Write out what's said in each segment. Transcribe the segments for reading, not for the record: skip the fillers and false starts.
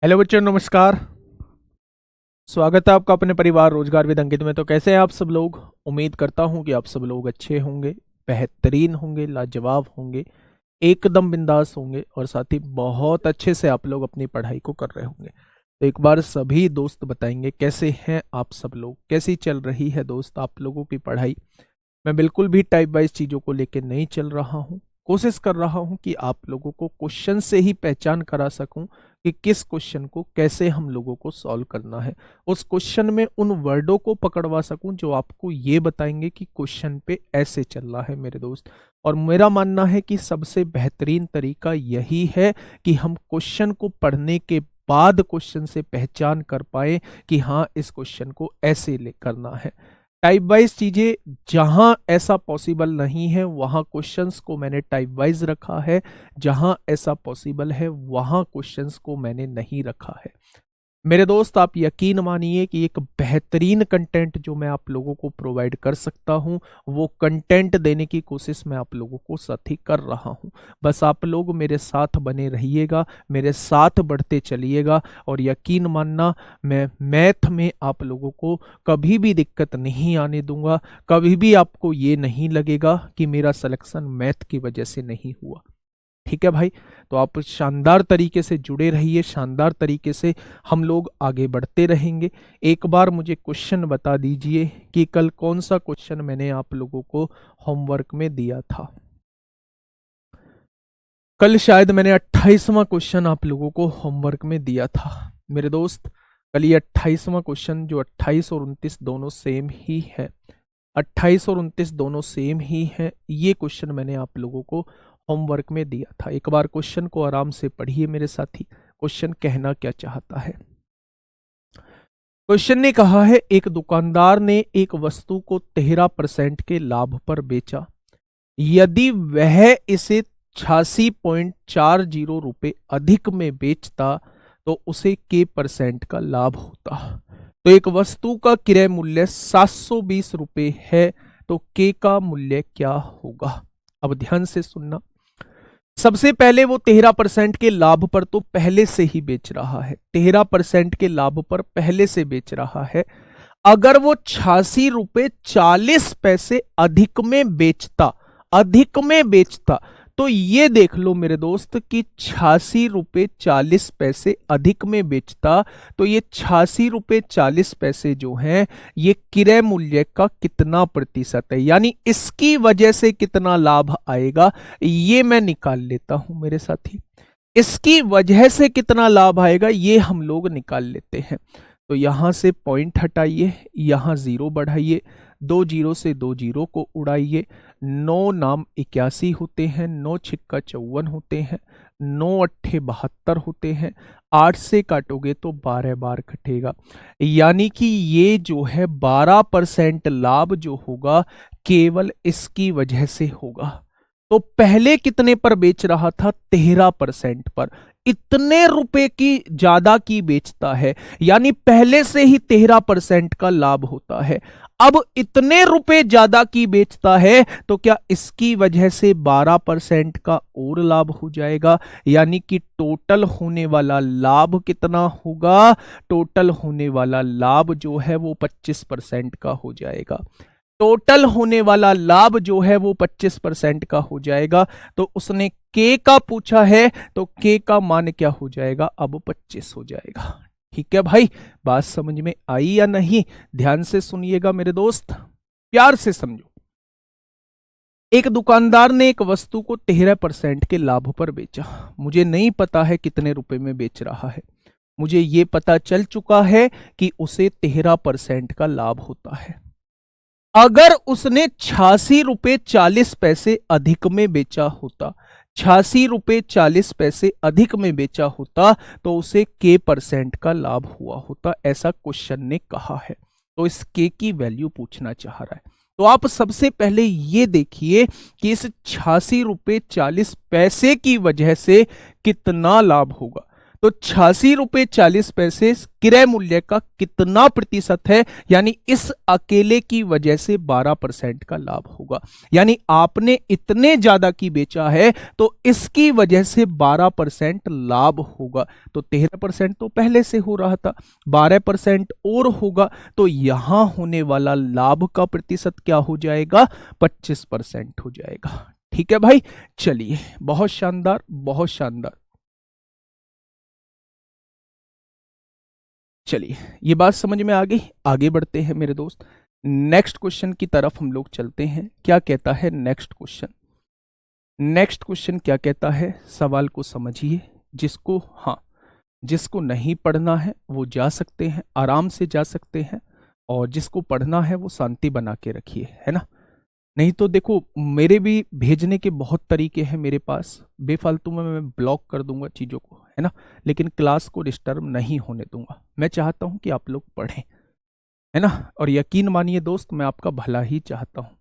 Hello बच्चों, नमस्कार। स्वागत है आपका अपने परिवार रोजगार विद अंकित में। तो कैसे हैं आप सब लोग? उम्मीद करता हूं कि आप सब लोग अच्छे होंगे, बेहतरीन होंगे, लाजवाब होंगे, एकदम बिंदास होंगे और साथ ही बहुत अच्छे से आप लोग अपनी पढ़ाई को कर रहे होंगे। तो एक बार सभी दोस्त बताएंगे कैसे हैं आप सब लोग, कैसी चल रही है दोस्त आप लोगों की पढ़ाई। मैं बिल्कुल भी टाइप वाइज चीज़ों को लेकर नहीं चल रहा हूँ। कोशिश कर रहा हूँ कि आप लोगों को क्वेश्चन से ही पहचान करा सकूं कि किस क्वेश्चन को कैसे हम लोगों को सॉल्व करना है। उस क्वेश्चन में उन वर्डों को पकड़वा सकूं जो आपको ये बताएंगे कि क्वेश्चन पे ऐसे चलना है मेरे दोस्त। और मेरा मानना है कि सबसे बेहतरीन तरीका यही है कि हम क्वेश्चन को पढ़ने के बाद क्वेश्चन से पहचान कर पाए कि हाँ, इस क्वेश्चन को ऐसे ले करना है। टाइप वाइज चीजें जहां ऐसा पॉसिबल नहीं है वहां क्वेश्चंस को मैंने टाइप वाइज रखा है, जहां ऐसा पॉसिबल है वहां क्वेश्चंस को मैंने नहीं रखा है। मेरे दोस्त, आप यकीन मानिए कि एक बेहतरीन कंटेंट जो मैं आप लोगों को प्रोवाइड कर सकता हूं, वो कंटेंट देने की कोशिश मैं आप लोगों को साथ ही कर रहा हूं। बस आप लोग मेरे साथ बने रहिएगा, मेरे साथ बढ़ते चलिएगा और यकीन मानना, मैं मैथ में आप लोगों को कभी भी दिक्कत नहीं आने दूंगा। कभी भी आपको ये नहीं लगेगा कि मेरा सिलेक्शन मैथ की वजह से नहीं हुआ। ठीक है भाई? तो आप शानदार तरीके से जुड़े रहिए, शानदार तरीके से हम लोग आगे बढ़ते रहेंगे। एक बार मुझे क्वेश्चन बता दीजिए कि कल कौन सा क्वेश्चन मैंने आप लोगों को होमवर्क में दिया था। कल शायद मैंने 28वां क्वेश्चन आप लोगों को होमवर्क में दिया था मेरे दोस्त। कल ये 28वां क्वेश्चन, जो 28 और 29 दोनों सेम ही है, 28 और 29 दोनों सेम ही है, ये क्वेश्चन मैंने आप लोगों को होमवर्क में दिया था। एक बार क्वेश्चन को आराम से पढ़िए मेरे साथी। क्वेश्चन कहना क्या चाहता है? क्वेश्चन ने कहा है, एक दुकानदार ने एक वस्तु को 13% के लाभ पर बेचा। यदि वह इसे 86.40 रुपए अधिक में बेचता तो उसे के परसेंट का लाभ होता। तो एक वस्तु का क्रय मूल्य 720 रुपए है, तो के का मूल्य क्या होगा? अब ध्यान से सुनना। सबसे पहले वो 13% के लाभ पर तो पहले से ही बेच रहा है, 13% के लाभ पर पहले से बेच रहा है। अगर वो 86 रुपए 40 पैसे अधिक में बेचता तो ये देख लो मेरे दोस्त कि 86 रुपए 40 पैसे अधिक में बेचता, तो ये 86 रुपए 40 पैसे जो हैं ये क्रय मूल्य का कितना प्रतिशत है, यानी इसकी वजह से कितना लाभ आएगा, ये मैं निकाल लेता हूं मेरे साथी। इसकी वजह से कितना लाभ आएगा ये हम लोग निकाल लेते हैं। तो यहां से पॉइंट हटाइए, यहां जीरो बढ़ाइए, 2 जीरो से 2 जीरो को उड़ाइए। 9 नाम 81 होते हैं, 9 छिक्का 54 होते हैं, 9 अट्ठे 72 होते हैं। 8 से काटोगे तो 12 बार कटेगा, यानी कि ये जो है 12% लाभ जो होगा केवल इसकी वजह से होगा। तो पहले कितने पर बेच रहा था? 13% पर। इतने रुपए की ज्यादा की बेचता है, यानी पहले से ही 13% का लाभ होता है। अब इतने रुपए ज्यादा की बेचता है तो क्या इसकी वजह से 12% का और लाभ हो जाएगा, यानी कि टोटल होने वाला लाभ कितना होगा? टोटल होने वाला लाभ जो है वो 25% का हो जाएगा। टोटल होने वाला लाभ जो है वो 25% का हो जाएगा। तो उसने के का पूछा है, तो के का मान क्या हो जाएगा? अब 25 हो जाएगा। ठीक है भाई, बात समझ में आई या नहीं? ध्यान से सुनिएगा मेरे दोस्त, प्यार से समझो। एक दुकानदार ने एक वस्तु को 13% के लाभ पर बेचा। मुझे नहीं पता है कितने रुपए में बेच रहा है, मुझे ये पता चल चुका है कि उसे 13% का लाभ होता है। अगर उसने 86 रुपए 40 पैसे अधिक में बेचा होता, 86 रुपए 40 पैसे अधिक में बेचा होता, तो उसे के परसेंट का लाभ हुआ होता, ऐसा क्वेश्चन ने कहा है। तो इस के की वैल्यू पूछना चाह रहा है। तो आप सबसे पहले ये देखिए कि इस 86 रुपए 40 पैसे की वजह से कितना लाभ होगा। तो 86 रुपए 40 पैसे क्रय मूल्य का कितना प्रतिशत है, यानी इस अकेले की वजह से 12% का लाभ होगा। यानी आपने इतने ज्यादा की बेचा है तो इसकी वजह से 12% लाभ होगा। तो 13% तो पहले से हो रहा था, 12% और होगा, तो यहां होने वाला लाभ का प्रतिशत क्या हो जाएगा, 25% हो जाएगा। ठीक है भाई, चलिए, बहुत शानदार, बहुत शानदार। चलिए, ये बात समझ में आ गई। आगे बढ़ते हैं मेरे दोस्त, नेक्स्ट क्वेश्चन की तरफ हम लोग चलते हैं। क्या कहता है नेक्स्ट क्वेश्चन? नेक्स्ट क्वेश्चन क्या कहता है, सवाल को समझिए। जिसको नहीं पढ़ना है वो जा सकते हैं, आराम से जा सकते हैं, और जिसको पढ़ना है वो शांति बना के रखिए, है ना। नहीं तो देखो, मेरे भी भेजने के बहुत तरीके हैं मेरे पास, बेफालतू में मैं ब्लॉक कर दूंगा चीज़ों को, है ना, लेकिन क्लास को डिस्टर्ब नहीं होने दूंगा। मैं चाहता हूं कि आप लोग पढ़ें, है ना, और यकीन मानिए दोस्त, मैं आपका भला ही चाहता हूं,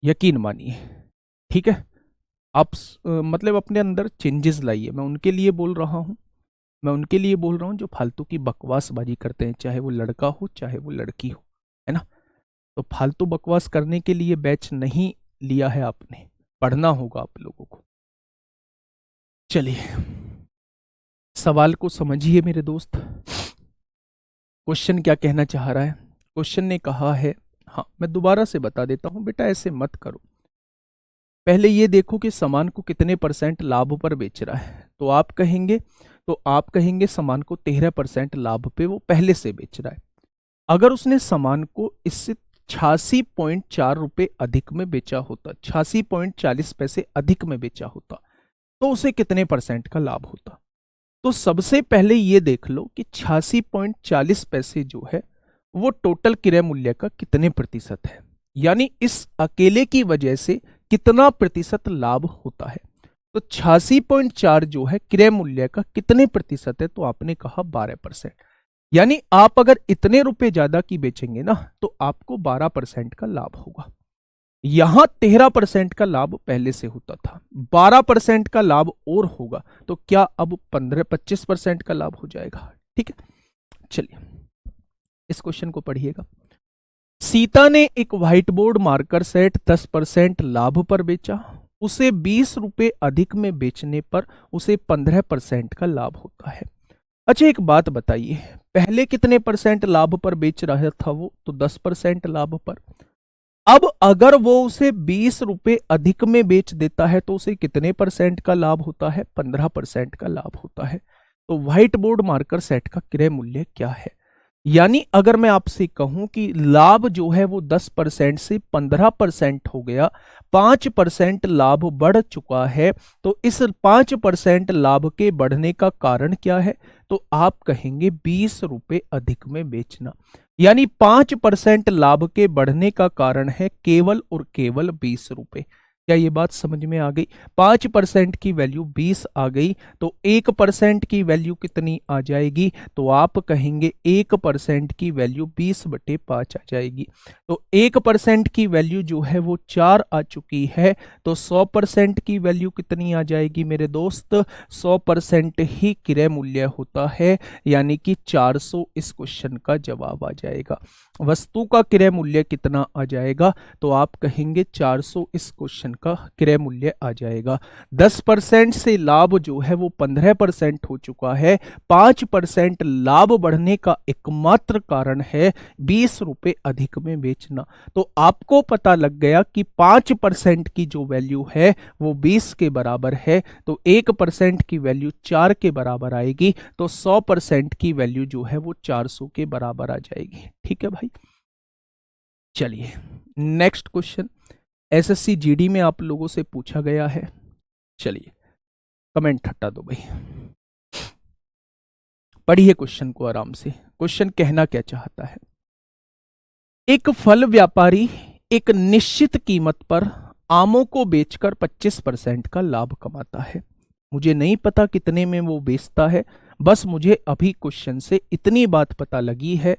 यकीन मानिए। ठीक है, आप मतलब अपने अंदर चेंजेस लाइए। मैं उनके लिए बोल रहा हूं, मैं उनके लिए बोल रहा हूं जो फालतू की बकवासबाजी करते हैं, चाहे वो लड़का हो चाहे वो लड़की हो, है ना। तो फालतू बकवास करने के लिए बैच नहीं लिया है आपने, पढ़ना होगा आप लोगों को। चलिए, सवाल को समझिए मेरे दोस्त। क्वेश्चन क्या कहना चाह रहा है? क्वेश्चन ने कहा है, हाँ मैं दोबारा से बता देता हूं बेटा, ऐसे मत करो। पहले ये देखो कि सामान को कितने % लाभ पर बेच रहा है। तो आप कहेंगे सामान को 13% लाभ पे वो पहले से बेच रहा है। अगर उसने सामान को इससे 86.4 रुपए अधिक में बेचा होता, 86.40 पैसे अधिक में बेचा होता, तो उसे कितने % का लाभ होता? तो सबसे पहले ये देख लो कि 86.40 पैसे जो है वो टोटल क्रय मूल्य का कितने प्रतिशत है, यानी इस अकेले की वजह से कितना प्रतिशत लाभ होता है। तो 86.4 जो है क्रय मूल्य का कितने प्रतिशत है, तो आपने कहा 12%। यानी आप अगर इतने रुपए ज्यादा की बेचेंगे ना तो आपको 12% का लाभ होगा। यहां 13% का लाभ पहले से होता था, 12% का लाभ और होगा, तो क्या अब 25% का लाभ हो जाएगा। ठीक है, चलिए इस क्वेश्चन को पढ़िएगा। सीता ने एक व्हाइट बोर्ड मार्कर सेट 10% लाभ पर बेचा, उसे 20 रुपए अधिक में बेचने पर उसे 15% का लाभ होता है। अच्छा एक बात बताइए, पहले कितने % लाभ पर बेच रहा था वो, तो 10% लाभ पर। अब अगर वो उसे 20 रुपए अधिक में बेच देता है तो उसे कितने % का लाभ होता है, 15% का लाभ होता है। तो व्हाइट बोर्ड मार्कर सेट का क्रय मूल्य क्या है? यानी अगर मैं आपसे कहूं कि लाभ जो है वो 10% से 15% हो गया, 5% लाभ बढ़ चुका है, तो इस 5% लाभ के बढ़ने का कारण क्या है? तो आप कहेंगे 20 रुपए अधिक में बेचना। यानी 5% लाभ के बढ़ने का कारण है केवल और केवल 20 रुपए। क्या ये बात समझ में आ गई? 5% की वैल्यू 20 आ गई, तो 1% की वैल्यू कितनी आ जाएगी? तो आप कहेंगे 1% की वैल्यू 20/5 आ जाएगी। तो 1% की वैल्यू जो है वो 4 आ चुकी है, तो 100% की वैल्यू कितनी आ जाएगी मेरे दोस्त? 100% ही क्रय मूल्य होता है, यानी कि 400 इस क्वेश्चन का जवाब आ जाएगा। वस्तु का क्रय मूल्य कितना आ जाएगा? तो आप कहेंगे 400 इस क्वेश्चन का क्रय मूल्य आ जाएगा। 10% से लाभ जो है वो 15% हो चुका है। 5% लाभ बढ़ने का एकमात्र कारण है 20 रुपए अधिक में बेचना। तो आपको पता लग गया कि 5% की जो वैल्यू है वो 20 के बराबर है, तो 1% की वैल्यू 4 के बराबर आएगी, तो 100% की वैल्यू जो है वो 400 के बराबर आ जाएगी। ठीक है भाई, चलिए नेक्स्ट क्वेश्चन एसएससी जीडी में आप लोगों से पूछा गया है। चलिए कमेंट हटा दो भाई, पढ़िए क्वेश्चन को आराम से। क्वेश्चन कहना क्या चाहता है? एक फल व्यापारी एक निश्चित कीमत पर आमों को बेचकर 25% का लाभ कमाता है। मुझे नहीं पता कितने में वो बेचता है, बस मुझे अभी क्वेश्चन से इतनी बात पता लगी है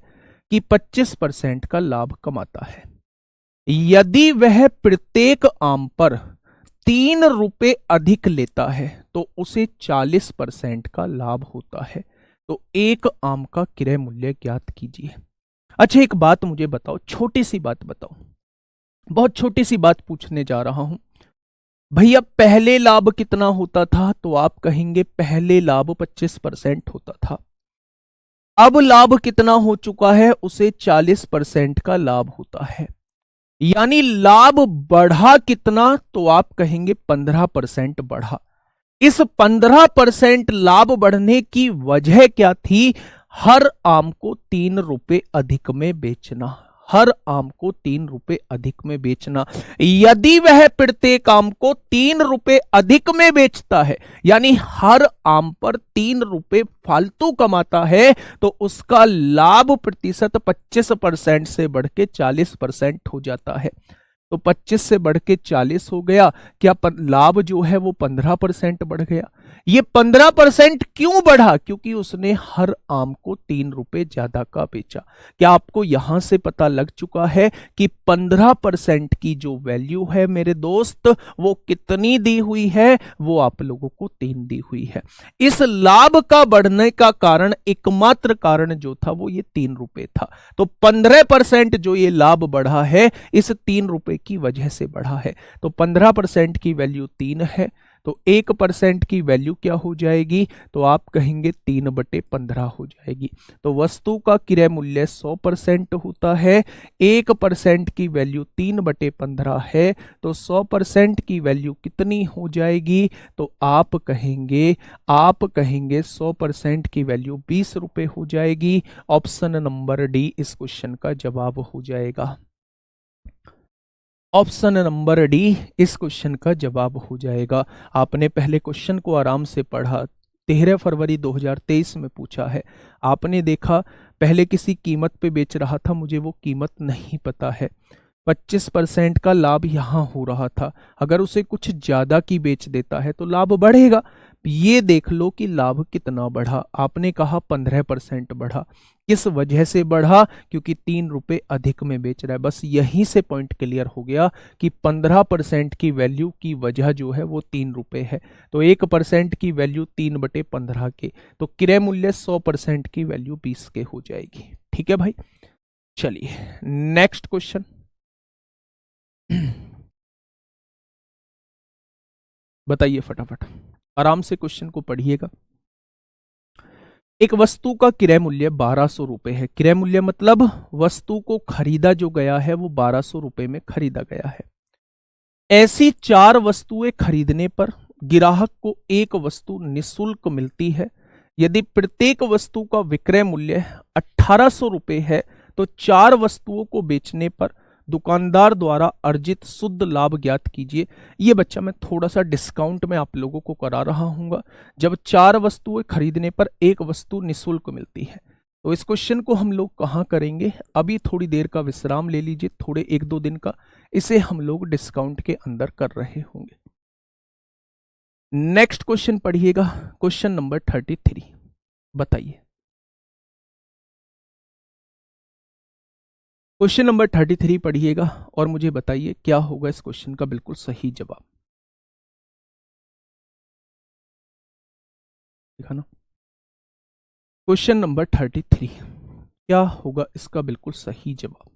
कि 25% का लाभ कमाता है। यदि वह प्रत्येक आम पर ₹3 अधिक लेता है तो उसे 40% का लाभ होता है। तो एक आम का क्रय मूल्य ज्ञात कीजिए। अच्छा, एक बात मुझे बताओ, छोटी सी बात बताओ, बहुत छोटी सी बात पूछने जा रहा हूं। भैया पहले लाभ कितना होता था? तो आप कहेंगे पहले लाभ 25% होता था। अब लाभ कितना हो चुका है? उसे 40% का लाभ होता है। यानी लाभ बढ़ा कितना? तो आप कहेंगे 15% बढ़ा। इस 15% लाभ बढ़ने की वजह क्या थी? हर आम को ₹3 अधिक में बेचना। हर आम को ₹3 अधिक में बेचना। यदि वह प्रत्येक आम को ₹3 अधिक में बेचता है, यानी हर आम पर ₹3 फालतू कमाता है, तो उसका लाभ प्रतिशत 25% से बढ़ के 40% हो जाता है। तो 25 से बढ़ के 40 हो गया। क्या लाभ जो है वो 15% बढ़ गया? ये 15% क्यों बढ़ा? क्योंकि उसने हर आम को ₹3 ज्यादा का बेचा। क्या आपको यहां से पता लग चुका है कि 15% की जो वैल्यू है मेरे दोस्त, वो कितनी दी हुई है? वो आप लोगों को 3 दी हुई है। इस लाभ का बढ़ने का कारण, एकमात्र कारण जो था वो ये ₹3 था। तो 15% जो ये लाभ बढ़ा है इस ₹3 की वजह से बढ़ा है। तो 15% की वैल्यू 3 है। तो 1% की वैल्यू क्या हो जाएगी? तो आप कहेंगे 3/15 हो जाएगी। तो वस्तु का क्रय मूल्य 100% होता है। 1% की वैल्यू 3/15 है। तो 100% की वैल्यू कितनी हो जाएगी? तो आप कहेंगे 100% की वैल्यू ₹20 हो जाएगी। ऑप्शन नंबर डी इस क्वेश्चन का जवाब हो जाएगा। ऑप्शन नंबर डी इस क्वेश्चन का जवाब हो जाएगा। आपने पहले क्वेश्चन को आराम से पढ़ा, 13 फरवरी 2023 में पूछा है। आपने देखा पहले किसी कीमत पे बेच रहा था, मुझे वो कीमत नहीं पता है। 25% का लाभ यहां हो रहा था। अगर उसे कुछ ज्यादा की बेच देता है तो लाभ बढ़ेगा। ये देख लो कि लाभ कितना बढ़ा। आपने कहा 15% बढ़ा। किस वजह से बढ़ा? क्योंकि ₹3 अधिक में बेच रहा है। बस यहीं से पॉइंट क्लियर हो गया कि 15% की वैल्यू की वजह जो है वो ₹3 है। तो 1% की वैल्यू 3/15 के, तो क्रय मूल्य 100% की वैल्यू 20 के हो जाएगी। ठीक है भाई, चलिए नेक्स्ट क्वेश्चन। बताइए फटाफट, आराम से क्वेश्चन को पढ़िएगा। एक वस्तु का क्रय मूल्य ₹1200 है। क्रय मूल्य मतलब वस्तु को खरीदा जो गया है वो ₹1200 में खरीदा गया है। ऐसी 4 वस्तुएं खरीदने पर ग्राहक को एक वस्तु निःशुल्क मिलती है। यदि प्रत्येक वस्तु का विक्रय मूल्य ₹1800 है तो 4 वस्तुओं को बेचने पर दुकानदार द्वारा अर्जित शुद्ध लाभ ज्ञात कीजिए। ये बच्चा मैं थोड़ा सा डिस्काउंट में आप लोगों को करा रहा हूँ। जब 4 वस्तुएं खरीदने पर एक वस्तु निःशुल्क मिलती है, तो इस क्वेश्चन को हम लोग कहाँ करेंगे? अभी थोड़ी देर का विश्राम ले लीजिए, थोड़े 1-2 दिन का। इसे हम लोग डिस्काउंट के अंदर कर रहे होंगे। नेक्स्ट क्वेश्चन पढ़िएगा, क्वेश्चन नंबर 33। बताइए क्वेश्चन नंबर 33 पढ़िएगा और मुझे बताइए क्या होगा इस क्वेश्चन का बिल्कुल सही जवाब। देखा ना, क्वेश्चन नंबर 33 क्या होगा इसका बिल्कुल सही जवाब।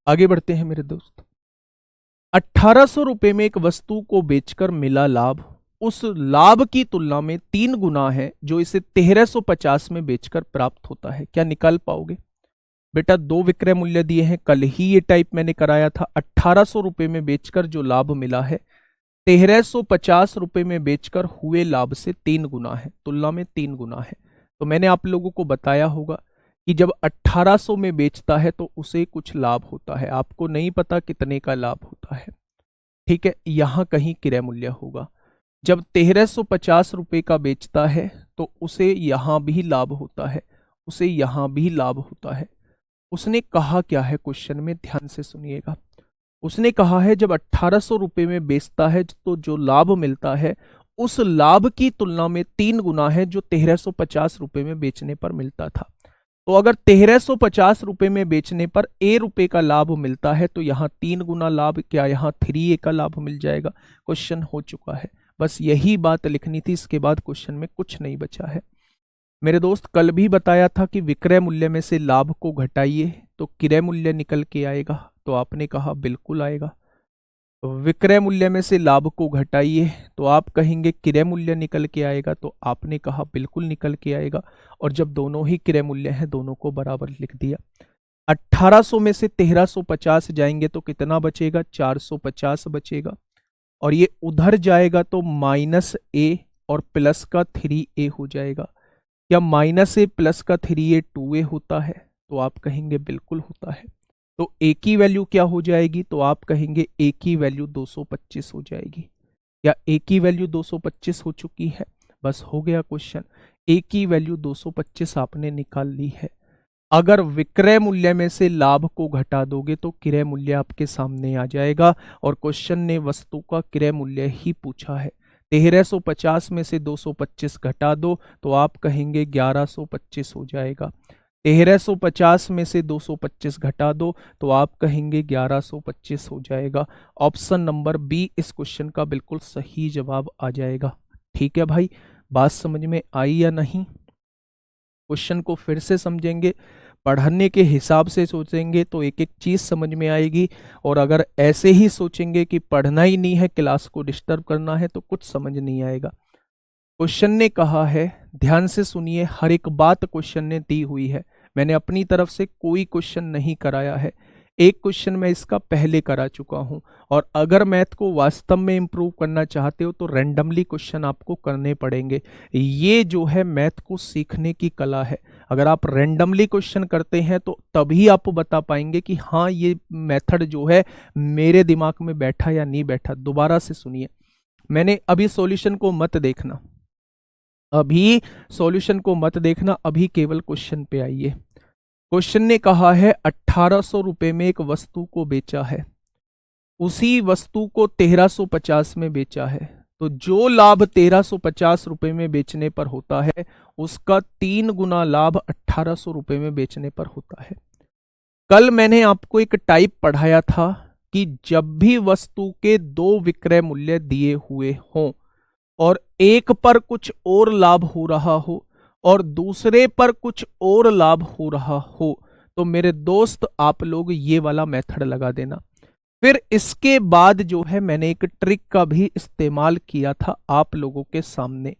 आगे बढ़ते हैं मेरे दोस्त। ₹1800 में एक वस्तु को बेचकर मिला लाभ उस लाभ की तुलना में 3 गुना है जो इसे 1350 में बेचकर प्राप्त होता है। क्या निकाल पाओगे? बेटा 2 विक्रय मूल्य दिए हैं, कल ही ये टाइप मैंने कराया था। ₹1800 में बेचकर जो लाभ मिला है, ₹1350 में बेचकर हुए लाभ से 3 गुना है, तुलना में 3 गुना है। तो मैंने आप लोगों को बताया होगा कि जब 1800 में बेचता है तो उसे कुछ लाभ होता है। आपको नहीं पता कितने का लाभ होता है, ठीक है, यहां कहीं क्रय मूल्य होगा। जब ₹1350 का बेचता है तो उसे यहां भी लाभ होता है, उसे यहां भी लाभ होता है। उसने कहा क्या है क्वेश्चन में, ध्यान से सुनिएगा। उसने कहा है जब ₹1800 में बेचता है तो जो लाभ मिलता है उस लाभ की तुलना में 3 गुना है जो 1350 रुपए में बेचने पर मिलता था। तो अगर 1350 रुपए में बेचने पर ए रुपए का लाभ मिलता है तो यहां 3 गुना लाभ, क्या यहां 3A का लाभ मिल जाएगा? क्वेश्चन हो चुका है। बस यही बात लिखनी थी, इसके बाद क्वेश्चन में कुछ नहीं बचा है। मेरे दोस्त, कल भी बताया था कि विक्रय मूल्य में से लाभ को घटाइए तो क्रय मूल्य निकल के आएगा, तो आपने कहा बिल्कुल आएगा। विक्रय मूल्य में से लाभ को घटाइए तो आप कहेंगे क्रय मूल्य निकल के आएगा, तो आपने कहा बिल्कुल निकल के आएगा। और जब दोनों ही क्रय मूल्य हैं, दोनों को बराबर लिख दिया। 1800 में से 1350 जाएंगे तो कितना बचेगा? 450 बचेगा। और ये उधर जाएगा तो -A और प्लस का 3A हो जाएगा। क्या -A प्लस का 3A 2A होता है? तो आप कहेंगे बिल्कुल होता है। तो A की वैल्यू क्या हो जाएगी? तो आप कहेंगे A की वैल्यू 225 हो जाएगी। या A की वैल्यू 225 हो चुकी है? बस हो गया क्वेश्चन। A की वैल्यू 225 आपने निकाल ली है। अगर विक्रय मूल्य में से लाभ को घटा दोगे तो क्रय मूल्य आपके सामने आ जाएगा। और क्वेश्चन ने वस्तु का क्रय मूल्य ही पूछा है। 1350 में से 225 घटा दो तो आप कहेंगे 1125 हो जाएगा। 1350 में से 225 घटा दो तो आप कहेंगे 1125 हो जाएगा। ऑप्शन नंबर बी इस क्वेश्चन का बिल्कुल सही जवाब आ जाएगा। ठीक है भाई, बात समझ में आई या नहीं? क्वेश्चन को फिर से समझेंगे, पढ़ने के हिसाब से सोचेंगे तो एक एक चीज समझ में आएगी। और अगर ऐसे ही सोचेंगे कि पढ़ना ही नहीं है, क्लास को डिस्टर्ब करना है, तो कुछ समझ नहीं आएगा। क्वेश्चन ने कहा है, ध्यान से सुनिए, हर एक बात क्वेश्चन ने दी हुई है। मैंने अपनी तरफ से कोई क्वेश्चन नहीं कराया है। एक क्वेश्चन मैं इसका पहले करा चुका हूं। और अगर मैथ को वास्तव में इंप्रूव करना चाहते हो तो रैंडमली क्वेश्चन आपको करने पड़ेंगे। ये जो है मैथ को सीखने की कला है। अगर आप रैंडमली क्वेश्चन करते हैं तो तभी आप बता पाएंगे कि हाँ ये मेथड जो है मेरे दिमाग में बैठा या नहीं बैठा। दोबारा से सुनिए, मैंने अभी सॉल्यूशन को मत देखना, अभी सॉल्यूशन को मत देखना, अभी केवल क्वेश्चन पे आइए। क्वेश्चन ने कहा है 1800 रुपए में एक वस्तु को बेचा है, उसी वस्तु को 1350 में बेचा है, तो जो लाभ 1350 रुपए में बेचने पर होता है उसका 3 गुना लाभ 1800 रुपए में बेचने पर होता है। कल मैंने आपको एक टाइप पढ़ाया था कि जब भी वस्तु के 2 विक्रय मूल्य दिए हुए हों और एक पर कुछ और लाभ हो रहा हो और दूसरे पर कुछ और लाभ हो रहा हो, तो मेरे दोस्त आप लोग ये वाला मेथड लगा देना। फिर इसके बाद जो है मैंने एक ट्रिक का भी इस्तेमाल किया था आप लोगों के सामने।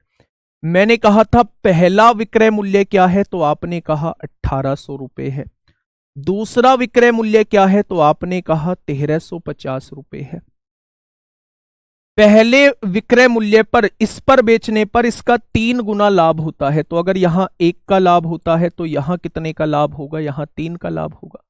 मैंने कहा था पहला विक्रय मूल्य क्या है, तो आपने कहा 1800 रुपए है। दूसरा विक्रय मूल्य क्या है, तो आपने कहा 1350 रुपए है। पहले विक्रय मूल्य पर इस पर बेचने पर इसका 3 गुना लाभ होता है, तो अगर यहां 1 का लाभ होता है तो यहां कितने का लाभ होगा? यहां 3 का लाभ होगा।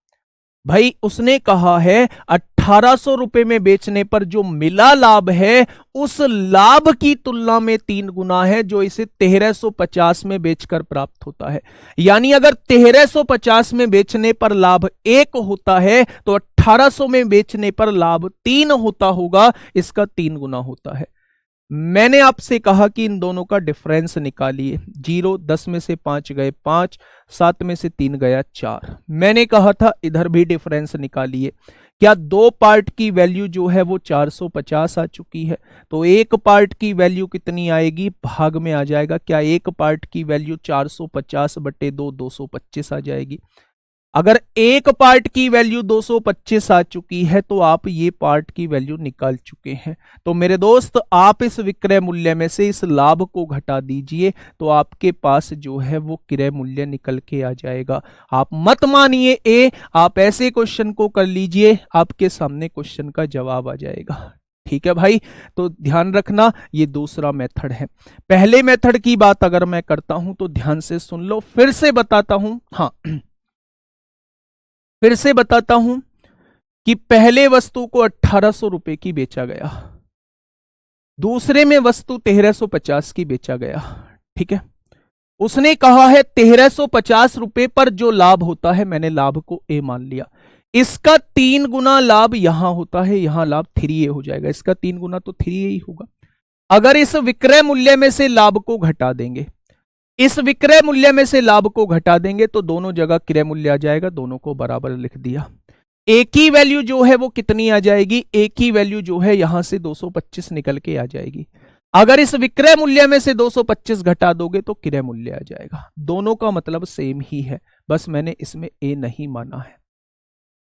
भाई उसने कहा है 1800 रुपए में बेचने पर जो मिला लाभ है उस लाभ की तुलना में 3 गुना है जो इसे 1350 में बेचकर प्राप्त होता है। यानी अगर 1350 में बेचने पर लाभ 1 होता है तो 1800 में बेचने पर लाभ 3 होता होगा, इसका 3 गुना होता है। मैंने आपसे कहा कि इन दोनों का डिफरेंस निकालिए। 0, 10 में से 5 गए 5, 7 में से 3 गया 4। मैंने कहा था इधर भी डिफरेंस निकालिए। क्या 2 पार्ट की वैल्यू जो है वो 450 आ चुकी है, तो एक पार्ट की वैल्यू कितनी आएगी? भाग में आ जाएगा। क्या एक पार्ट की वैल्यू 450 बटे 2 225 आ जाएगी। अगर एक पार्ट की वैल्यू 225 आ चुकी है तो आप ये पार्ट की वैल्यू निकाल चुके हैं। तो मेरे दोस्त आप इस विक्रय मूल्य में से इस लाभ को घटा दीजिए तो आपके पास जो है वो क्रय मूल्य निकल के आ जाएगा। आप मत मानिए ए, आप ऐसे क्वेश्चन को कर लीजिए, आपके सामने क्वेश्चन का जवाब आ जाएगा। ठीक है भाई, तो ध्यान रखना ये दूसरा मेथड है। पहले मेथड की बात अगर मैं करता हूं तो ध्यान से सुन लो, फिर से बताता हूं। हाँ, फिर से बताता हूं कि पहले वस्तु को 1800 रुपए की बेचा गया, दूसरे में वस्तु 1350 की बेचा गया। ठीक है, उसने कहा है 1350 रुपए पर जो लाभ होता है, मैंने लाभ को ए मान लिया, इसका 3 गुना लाभ यहां होता है, यहां लाभ 3A हो जाएगा। इसका 3 गुना तो 3A ही होगा। अगर इस विक्रय मूल्य में से लाभ को घटा देंगे, इस विक्रय मूल्य में से लाभ को घटा देंगे तो दोनों जगह क्रय मूल्य आ जाएगा, दोनों को बराबर लिख दिया। एक ही वैल्यू जो है वो कितनी आ जाएगी, एक ही वैल्यू जो है यहां से 225 निकल के आ जाएगी। अगर इस विक्रय मूल्य में से 225 घटा दोगे तो क्रय मूल्य आ जाएगा। दोनों का मतलब सेम ही है, बस मैंने इसमें ए नहीं माना है।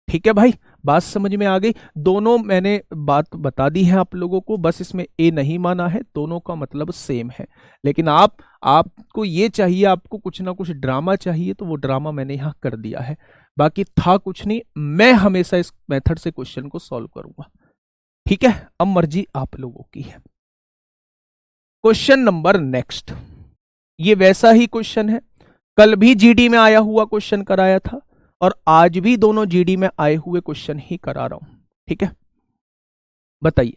ठीक है भाई, बात समझ में आ गई। दोनों मैंने बात बता दी है आप लोगों को, बस इसमें ए नहीं माना है, दोनों का मतलब सेम है। लेकिन आपको ये चाहिए, आपको कुछ ना कुछ ड्रामा चाहिए, तो वो ड्रामा मैंने यहां कर दिया है। बाकी था कुछ नहीं, मैं हमेशा इस मेथड से क्वेश्चन को सॉल्व करूंगा। ठीक है, अब मर्जी आप लोगों की है। क्वेश्चन नंबर नेक्स्ट, ये वैसा ही क्वेश्चन है, कल भी जीडी में आया हुआ क्वेश्चन कराया था और आज भी दोनों जीडी में आए हुए क्वेश्चन ही करा रहा हूं। ठीक है, बताइए।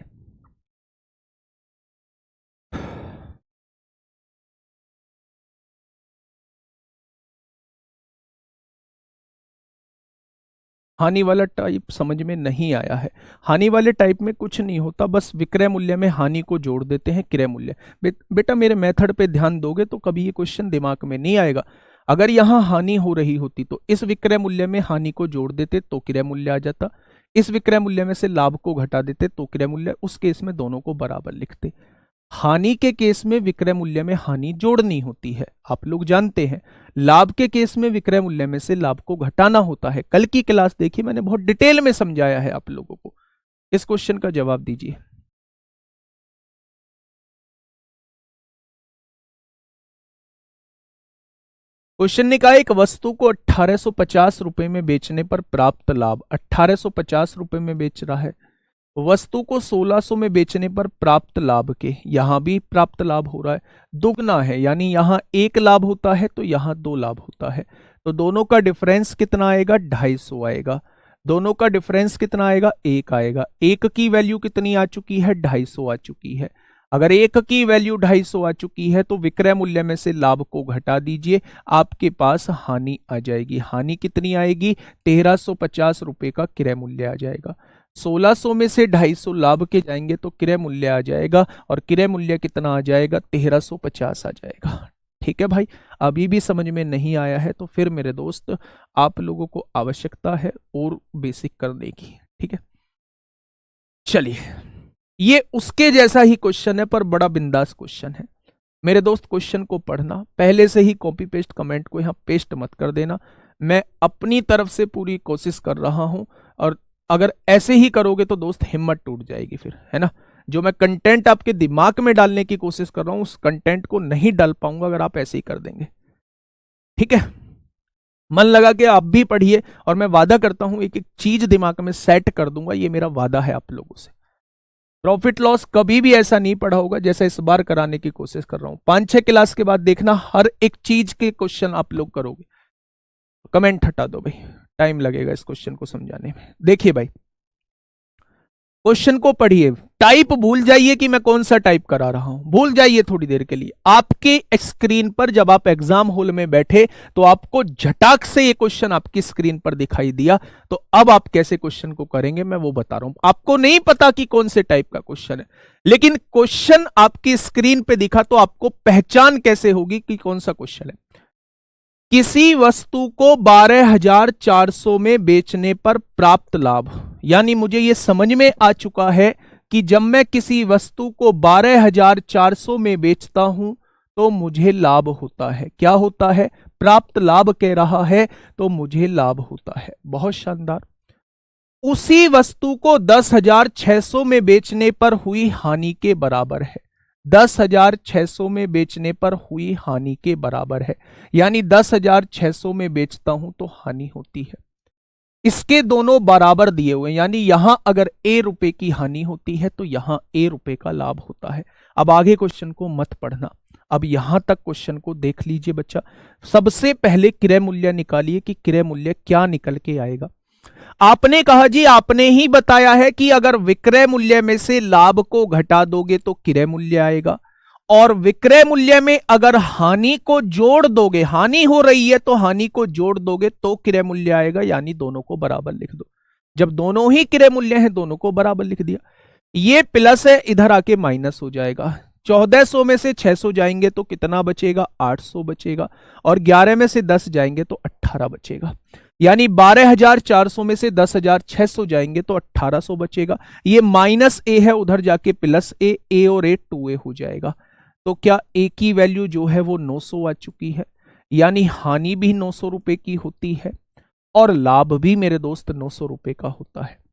हानि वाला टाइप समझ में नहीं आया है। हानि वाले टाइप में कुछ नहीं होता, बस विक्रय मूल्य में हानि को जोड़ देते हैं क्रय मूल्य। बेटा मेरे मेथड पे ध्यान दोगे तो कभी ये क्वेश्चन दिमाग में नहीं आएगा। अगर यहां हानि हो रही होती तो इस विक्रय मूल्य में हानि को जोड़ देते तो क्रय मूल्य आ जाता, इस विक्रय मूल्य में से लाभ को घटा देते तो क्रय मूल्य, उस केस में दोनों को बराबर लिखते। हानि के केस में विक्रय मूल्य में हानि जोड़नी होती है, आप लोग जानते हैं। लाभ के केस में विक्रय मूल्य में से लाभ को घटाना होता है। कल की क्लास देखिए, मैंने बहुत डिटेल में समझाया है आप लोगों को। इस क्वेश्चन का जवाब दीजिए। क्वेश्चन ने कहा एक वस्तु को 1850 रुपए में बेचने पर प्राप्त लाभ, 1850 रुपए में बेच रहा है, वस्तु को 1600 में बेचने पर प्राप्त लाभ के, यहां भी प्राप्त लाभ हो रहा है, दुगना है, यानी यहां एक लाभ होता है तो यहां दो लाभ होता है। तो दोनों का डिफरेंस कितना आएगा, 250 आएगा। दोनों का डिफरेंस कितना आएगा, एक आएगा। एक की वैल्यू कितनी आ चुकी है, 250 आ चुकी है। अगर एक की वैल्यू 250 आ चुकी है तो विक्रय मूल्य में से लाभ को घटा दीजिए, आपके पास हानि आ जाएगी। हानि कितनी आएगी, 1350 रुपए का क्रय मूल्य आ जाएगा। 1600 में से 250 लाभ के जाएंगे तो क्रय मूल्य आ जाएगा, और क्रय मूल्य कितना आ जाएगा, 1350 आ जाएगा। ठीक है भाई, अभी भी समझ में नहीं आया है तो फिर मेरे दोस्त आप लोगों को आवश्यकता है और बेसिक करने की। ठीक है, चलिए, ये उसके जैसा ही क्वेश्चन है पर बड़ा बिंदास क्वेश्चन है। मेरे दोस्त क्वेश्चन को पढ़ना, पहले से ही कॉपी पेस्ट कमेंट को यहां पेस्ट मत कर देना। मैं अपनी तरफ से पूरी कोशिश कर रहा हूं, और अगर ऐसे ही करोगे तो दोस्त हिम्मत टूट जाएगी फिर, है ना। जो मैं कंटेंट आपके दिमाग में डालने की कोशिश कर रहा हूं उस कंटेंट को नहीं डाल पाऊंगा अगर आप ऐसे ही कर देंगे। ठीक है, मन लगा के आप भी पढ़िए, और मैं वादा करता हूं एक एक चीज दिमाग में सेट कर दूंगा, ये मेरा वादा है आप लोगों से। प्रॉफिट लॉस कभी भी ऐसा नहीं पढ़ा होगा जैसा इस बार कराने की कोशिश कर रहा हूं। 5-6 क्लास के बाद देखना हर एक चीज के क्वेश्चन आप लोग करोगे। कमेंट हटा दो भाई, टाइम लगेगा इस क्वेश्चन को समझाने में। देखिए भाई, क्वेश्चन को पढ़िए, टाइप भूल जाइए कि मैं कौन सा टाइप करा रहा हूं, भूल जाइए थोड़ी देर के लिए। आपके स्क्रीन पर जब आप एग्जाम हॉल में बैठे तो आपको झटाक से ये क्वेश्चन आपकी स्क्रीन पर दिखाई दिया, तो अब आप कैसे क्वेश्चन को करेंगे मैं वो बता रहा हूं। आपको नहीं पता कि कौन से टाइप का क्वेश्चन है, लेकिन क्वेश्चन आपकी स्क्रीन पे दिखा तो आपको पहचान कैसे होगी कि कौन सा क्वेश्चन है। किसी वस्तु को 12,400 में बेचने पर प्राप्त लाभ, यानी मुझे यह समझ में आ चुका है कि जब मैं किसी वस्तु को 12,400 में बेचता हूं तो मुझे लाभ होता है। क्या होता है, प्राप्त लाभ कह रहा है तो मुझे लाभ होता है। बहुत शानदार। उसी वस्तु को 10,600 में बेचने पर हुई हानि के बराबर है। 10,600 में बेचने पर हुई हानि के बराबर है, यानी 10,600 में बेचता हूं तो हानि होती है। इसके दोनों बराबर दिए हुए, यानी यहां अगर ए रुपए की हानि होती है तो यहां ए रुपए का लाभ होता है। अब आगे क्वेश्चन को मत पढ़ना, अब यहां तक क्वेश्चन को देख लीजिए बच्चा। सबसे पहले क्रय मूल्य निकालिए कि क्रय मूल्य क्या निकल के आएगा। आपने कहा जी, आपने ही बताया है कि अगर विक्रय मूल्य में से लाभ को घटा दोगे तो क्रय मूल्य आएगा, और विक्रय मूल्य में अगर हानि को जोड़ दोगे, हानि हो रही है तो हानि को जोड़ दोगे तो क्रय मूल्य आएगा, यानी दोनों को बराबर लिख दो। जब दोनों ही क्रय मूल्य हैं दोनों को बराबर लिख दिया। ये प्लस है, इधर आके माइनस हो जाएगा। 1400 में से 600 जाएंगे तो कितना बचेगा? 800 बचेगा। और 11 में से 10 जाएंगे तो 18 बचेगा। यानी 12,400 में से 10,600 जाएंगे तो 1800 बचेगा। ये माइनस ए है, उधर जाके प्लस ए और ए 2a हो जाएगा। तो क्या ए की वैल्यू जो है वो 900 आ चुकी है, यानी हानि भी 900 रुपए की होती है और लाभ भी मेरे दोस्त 900 रुपए का होता है।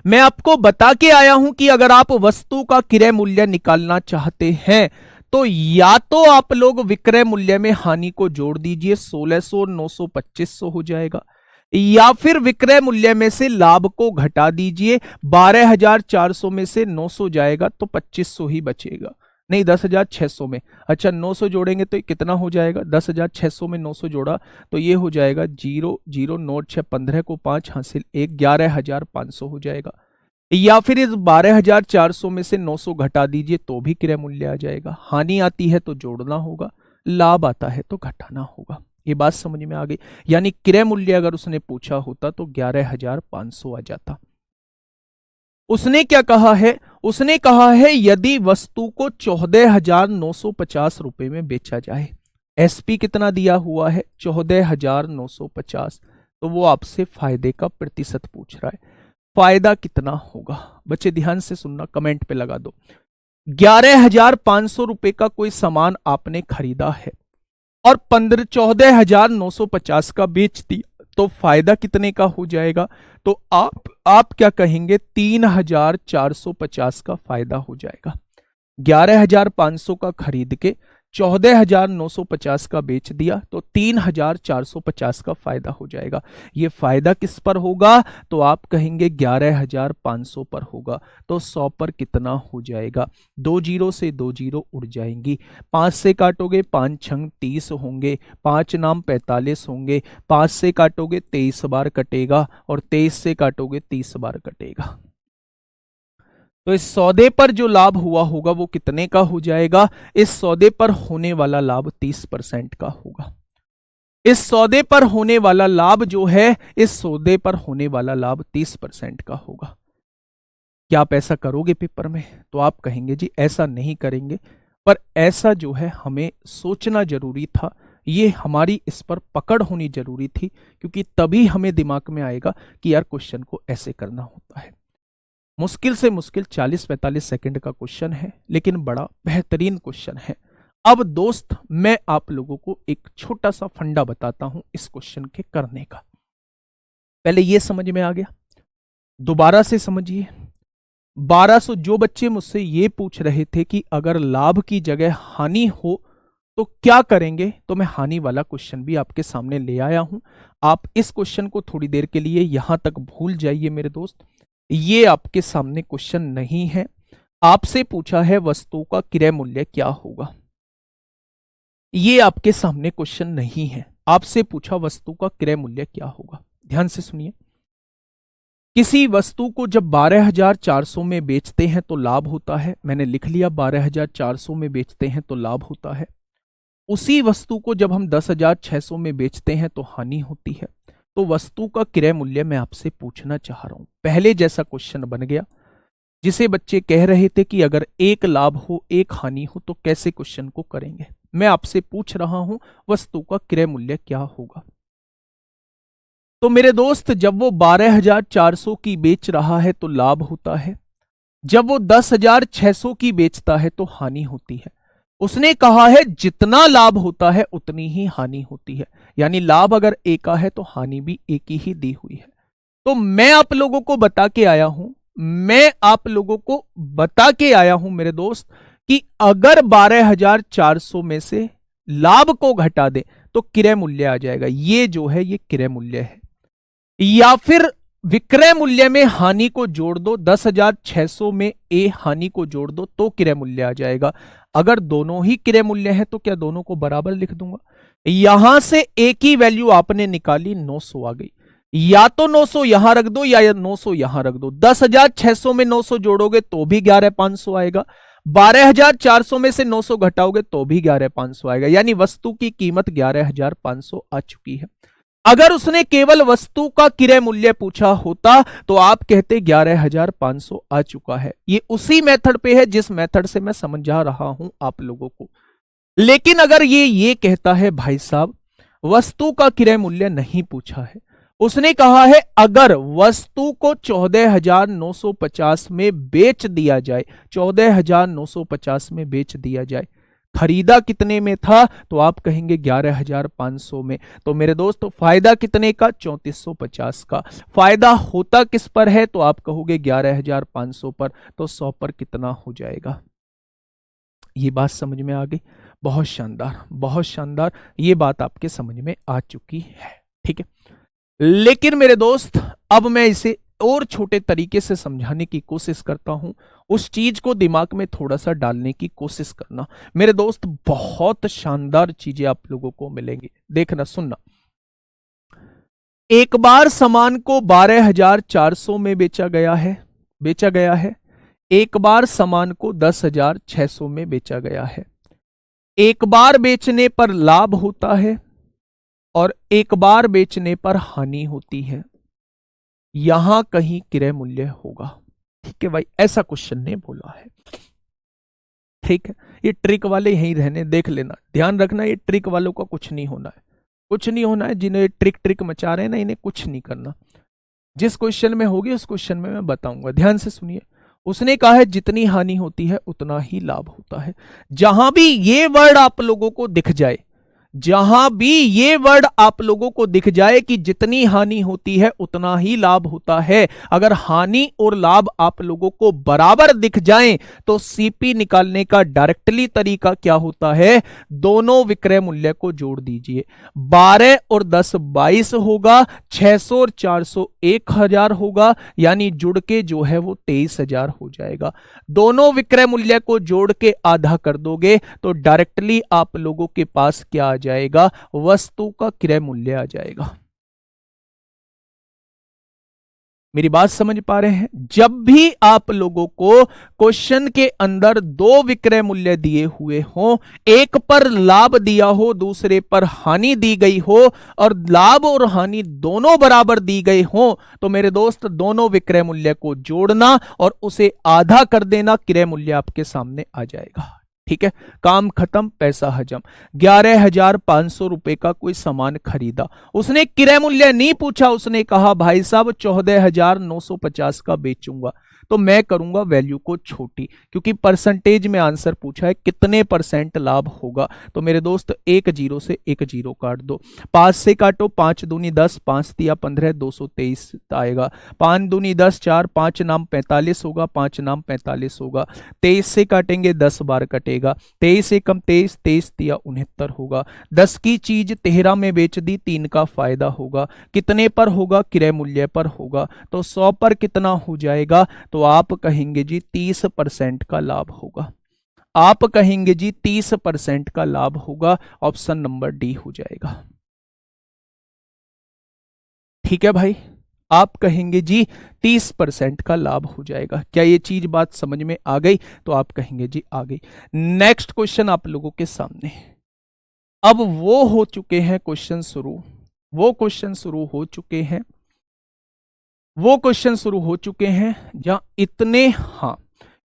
मैं आपको बता के आया हूं कि अगर आप वस्तु का क्रय मूल्य निकालना चाहते हैं तो या तो आप लोग विक्रय मूल्य में हानि को जोड़ दीजिए, 1600, 900, 2500 हो जाएगा, या फिर विक्रय मूल्य में से लाभ को घटा दीजिए, 12,400 में से 900 जाएगा तो 2500 ही बचेगा, नहीं 10,600 में। अच्छा 900 जोड़ेंगे तो कितना हो जाएगा? 10,600 में 900 जोड़ा तो ये हो जाएगा 0 0 नोट 6 15 को 5 हासिल 1, 11,500 हो जाएगा। या फिर इस 12,400 में से 900 घटा दीजिए तो भी क्रय मूल्य आ जाएगा। हानि आती है तो जोड़ना होगा, लाभ आता है तो घटाना होगा। ये बात समझ में आ गई? यानी क्रय मूल्य अगर उसने पूछा होता तो 11,500 आ जाता। उसने क्या कहा है? उसने कहा है यदि वस्तु को 14,950 रुपए में बेचा जाए, एसपी कितना दिया हुआ है? 14,950, तो वो आपसे फायदे का प्रतिशत पूछ रहा है। फायदा कितना होगा? बच्चे ध्यान से सुनना, कमेंट पे लगा दो। 11,500 रुपए का कोई सामान आपने खरीदा है और 14,950 का बेच दिया, तो फायदा कितने का हो जाएगा? तो आप क्या कहेंगे? 3,450 का फायदा हो जाएगा। 11,500 का खरीद के 14,950 का बेच दिया तो 3,450 का फायदा हो जाएगा। ये फायदा किस पर होगा? तो आप कहेंगे 11,500 पर होगा। तो 100 पर कितना हो जाएगा? 2 जीरो से 2 जीरो उड़ जाएंगी। 5 से काटोगे 5 छंग 30 होंगे, 5 नाम 45 होंगे, 5 से काटोगे 23 बार कटेगा और 23 से काटोगे 30 बार कटेगा। तो इस सौदे पर जो लाभ हुआ होगा वो कितने का हो जाएगा? इस सौदे पर होने वाला लाभ 30% का होगा। इस सौदे पर होने वाला लाभ जो है, इस सौदे पर होने वाला लाभ 30% का होगा। क्या आप ऐसा करोगे पेपर में? तो आप कहेंगे जी ऐसा नहीं करेंगे, पर ऐसा जो है हमें सोचना जरूरी था, ये हमारी इस पर पकड़ होनी जरूरी थी, क्योंकि तभी हमें दिमाग में आएगा कि यार क्वेश्चन को ऐसे करना होता है। मुश्किल से मुश्किल 40-45 सेकंड का क्वेश्चन है, लेकिन बड़ा बेहतरीन क्वेश्चन है। अब दोस्त मैं आप लोगों को एक छोटा सा फंडा बताता हूं इस क्वेश्चन के करने का। पहले ये समझ में आ गया, दोबारा से समझिए। 1200 जो बच्चे मुझसे ये पूछ रहे थे कि अगर लाभ की जगह हानि हो तो क्या करेंगे, तो मैं हानि वाला क्वेश्चन भी आपके सामने ले आया हूं। आप इस क्वेश्चन को थोड़ी देर के लिए यहां तक भूल जाइए मेरे दोस्त, ये आपके सामने क्वेश्चन नहीं है। आपसे पूछा है वस्तु का क्रय मूल्य क्या होगा, ये आपके सामने क्वेश्चन नहीं है। आपसे पूछा वस्तु का क्रय मूल्य क्या होगा। ध्यान से सुनिए, किसी वस्तु को जब 12,400 में बेचते हैं तो लाभ होता है। मैंने लिख लिया 12,400 में बेचते हैं तो लाभ होता है। उसी वस्तु को जब हम 10,600 में बेचते हैं तो हानि होती है। तो वस्तु का क्रय मूल्य मैं आपसे पूछना चाह रहा हूं। पहले जैसा क्वेश्चन बन गया जिसे बच्चे कह रहे थे कि अगर एक लाभ हो एक हानि हो तो कैसे क्वेश्चन को करेंगे। मैं आपसे पूछ रहा हूं वस्तु का क्रय मूल्य क्या होगा। तो मेरे दोस्त जब वो 12,400 की बेच रहा है तो लाभ होता है, जब वो 10,600 की बेचता है तो हानि होती है। उसने कहा है जितना लाभ होता है उतनी ही हानि होती है, यानी लाभ अगर एक का है तो हानि भी एक ही दी हुई है। तो मैं आप लोगों को बता के आया हूं, मेरे दोस्त कि अगर 12,400 में से लाभ को घटा दे तो क्रय मूल्य आ जाएगा। ये जो है ये क्रय मूल्य है। या फिर विक्रय मूल्य में हानि को जोड़ दो, 10,600 में ए हानि को जोड़ दो तो क्रय मूल्य आ जाएगा। अगर दोनों ही क्रय मूल्य है तो क्या दोनों को बराबर लिख दूंगा। यहां से ए की वैल्यू आपने निकाली 900 आ गई, या तो 900 यहां रख दो या 900 यहां रख दो। 10,600 में 900 जोड़ोगे तो भी 11,500 आएगा, 12,400 में से 900 घटाओगे तो भी 11,500 आएगा, यानी वस्तु की कीमत 11,500 आ चुकी है। अगर उसने केवल वस्तु का क्रय मूल्य पूछा होता तो आप कहते 11,500 आ चुका है। ये उसी मेथड पे है जिस मेथड से मैं समझा रहा हूं आप लोगों को। लेकिन अगर ये कहता है भाई साहब वस्तु का क्रय मूल्य नहीं पूछा है, उसने कहा है अगर वस्तु को 14,950 में बेच दिया जाए, 14,950 में बेच दिया जाए, खरीदा कितने में था तो आप कहेंगे 11,500 में। तो मेरे दोस्त फायदा कितने का, 3,450 का। फायदा होता किस पर है तो आप कहोगे 11,500 पर। तो 100 पर कितना हो जाएगा। ये बात समझ में आ गई। बहुत शानदार, बहुत शानदार, ये बात आपके समझ में आ चुकी है। ठीक है, लेकिन मेरे दोस्त अब मैं इसे और छोटे तरीके से समझाने की कोशिश करता हूं। उस चीज को दिमाग में थोड़ा सा डालने की कोशिश करना मेरे दोस्त, बहुत शानदार चीजें आप लोगों को मिलेंगी। देखना, सुनना। एक बार सामान को 12,400 में बेचा गया है। एक बार सामान को 10,600 में बेचा गया है। एक बार बेचने पर लाभ होता है और एक बार बेचने पर हानि होती है। यहां कहीं क्रय मूल्य होगा। ठीक है भाई, ऐसा क्वेश्चन ने बोला है। ठीक है, ये ट्रिक वाले यहीं रहने, देख लेना, ध्यान रखना, ये ट्रिक वालों का कुछ नहीं होना है, कुछ नहीं होना है। जिन्हें ट्रिक मचा रहे हैं ना, इन्हें कुछ नहीं करना। जिस क्वेश्चन में होगी उस क्वेश्चन में मैं बताऊंगा, ध्यान से सुनिए। उसने कहा है जितनी हानि होती है उतना ही लाभ होता है। जहां भी ये वर्ड आप लोगों को दिख जाए, जहां भी ये वर्ड आप लोगों को दिख जाए कि जितनी हानि होती है उतना ही लाभ होता है, अगर हानि और लाभ आप लोगों को बराबर दिख जाएं तो सीपी निकालने का डायरेक्टली तरीका क्या होता है, दोनों विक्रय मूल्य को जोड़ दीजिए। 12 और 10 22 होगा, 600 और 400 1,000 होगा, यानी जुड़ के जो है वो 23,000 हो जाएगा। दोनों विक्रय मूल्य को जोड़ के आधा कर दोगे तो डायरेक्टली आप लोगों के पास क्या आ जाएगा, वस्तु का क्रय मूल्य आ जाएगा। मेरी बात समझ पा रहे हैं। जब भी आप लोगों को क्वेश्चन के अंदर दो विक्रय मूल्य दिए हुए हों, एक पर लाभ दिया हो दूसरे पर हानि दी गई हो और लाभ और हानि दोनों बराबर दी गई हो, तो मेरे दोस्त दोनों विक्रय मूल्य को जोड़ना और उसे आधा कर देना, क्रय मूल्य आपके सामने आ जाएगा। ठीक है, काम खत्म, पैसा हजम। 11,500 रुपए का कोई सामान खरीदा, उसने क्रय मूल्य नहीं पूछा, उसने कहा भाई साहब 14,950 का बेचूंगा। तो मैं करूंगा वैल्यू को छोटी, क्योंकि परसेंटेज में आंसर पूछा है कितने परसेंट लाभ होगा। तो मेरे दोस्त एक जीरो से एक जीरो काट दो, 5 से काटो, 5 दूनी 10, 5 तिया 15, 223 आएगा। 5 दूनी 10, 4 5 नाम 45 होगा, 5 नाम 45 होगा। 23 से काटेंगे 10 बार कटेगा, 23 से कम 23, 23 तिया 69 होगा। 10 की चीज 13 में बेच दी, 3 का फायदा होगा। कितने पर होगा, क्रय मूल्य पर होगा। तो 100 पर कितना हो जाएगा, तो आप कहेंगे जी 30% का लाभ होगा। आप कहेंगे जी 30% का लाभ होगा। ऑप्शन नंबर डी हो जाएगा। ठीक है भाई, आप कहेंगे जी 30% का लाभ हो जाएगा। क्या ये चीज बात समझ में आ गई? तो आप कहेंगे जी आ गई। नेक्स्ट क्वेश्चन आप लोगों के सामने, अब वो हो चुके हैं क्वेश्चन शुरू, वो क्वेश्चन शुरू हो चुके हैं, वो क्वेश्चन शुरू हो चुके हैं जहां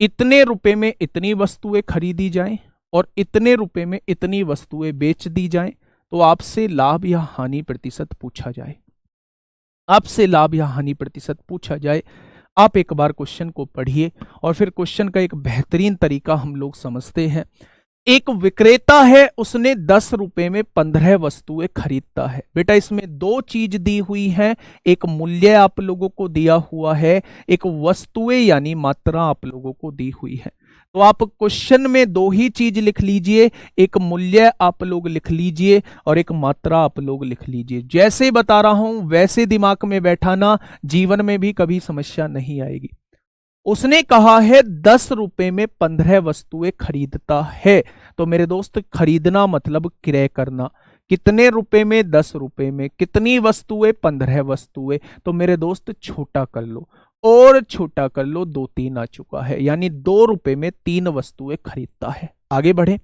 इतने रुपए में इतनी वस्तुएं खरीदी जाएं और इतने रुपए में इतनी वस्तुएं बेच दी जाएं, तो आपसे लाभ या हानि प्रतिशत पूछा जाए, आपसे लाभ या हानि प्रतिशत पूछा जाए। आप एक बार क्वेश्चन को पढ़िए और फिर क्वेश्चन का एक बेहतरीन तरीका हम लोग समझते हैं। एक विक्रेता है, उसने 10 रुपए में 15 वस्तुएं खरीदता है। बेटा इसमें दो चीज दी हुई है, एक मूल्य आप लोगों को दिया हुआ है, एक वस्तुएं यानी मात्रा आप लोगों को दी हुई है। तो आप क्वेश्चन में दो ही चीज लिख लीजिए, एक मूल्य आप लोग लिख लीजिए और एक मात्रा आप लोग लिख लीजिए। जैसे बता रहा हूं वैसे दिमाग में बैठाना, जीवन में भी कभी समस्या नहीं आएगी। उसने कहा है 10 रुपए में 15 वस्तुएं खरीदता है। तो मेरे दोस्त खरीदना मतलब क्रय करना। कितने रुपए में, 10 रुपए में। कितनी वस्तुएं, 15 वस्तुएं। तो मेरे दोस्त छोटा कर लो और छोटा कर लो, 2 3 आ चुका है, यानी 2 रुपए में 3 वस्तुएं खरीदता है। आगे बढ़े,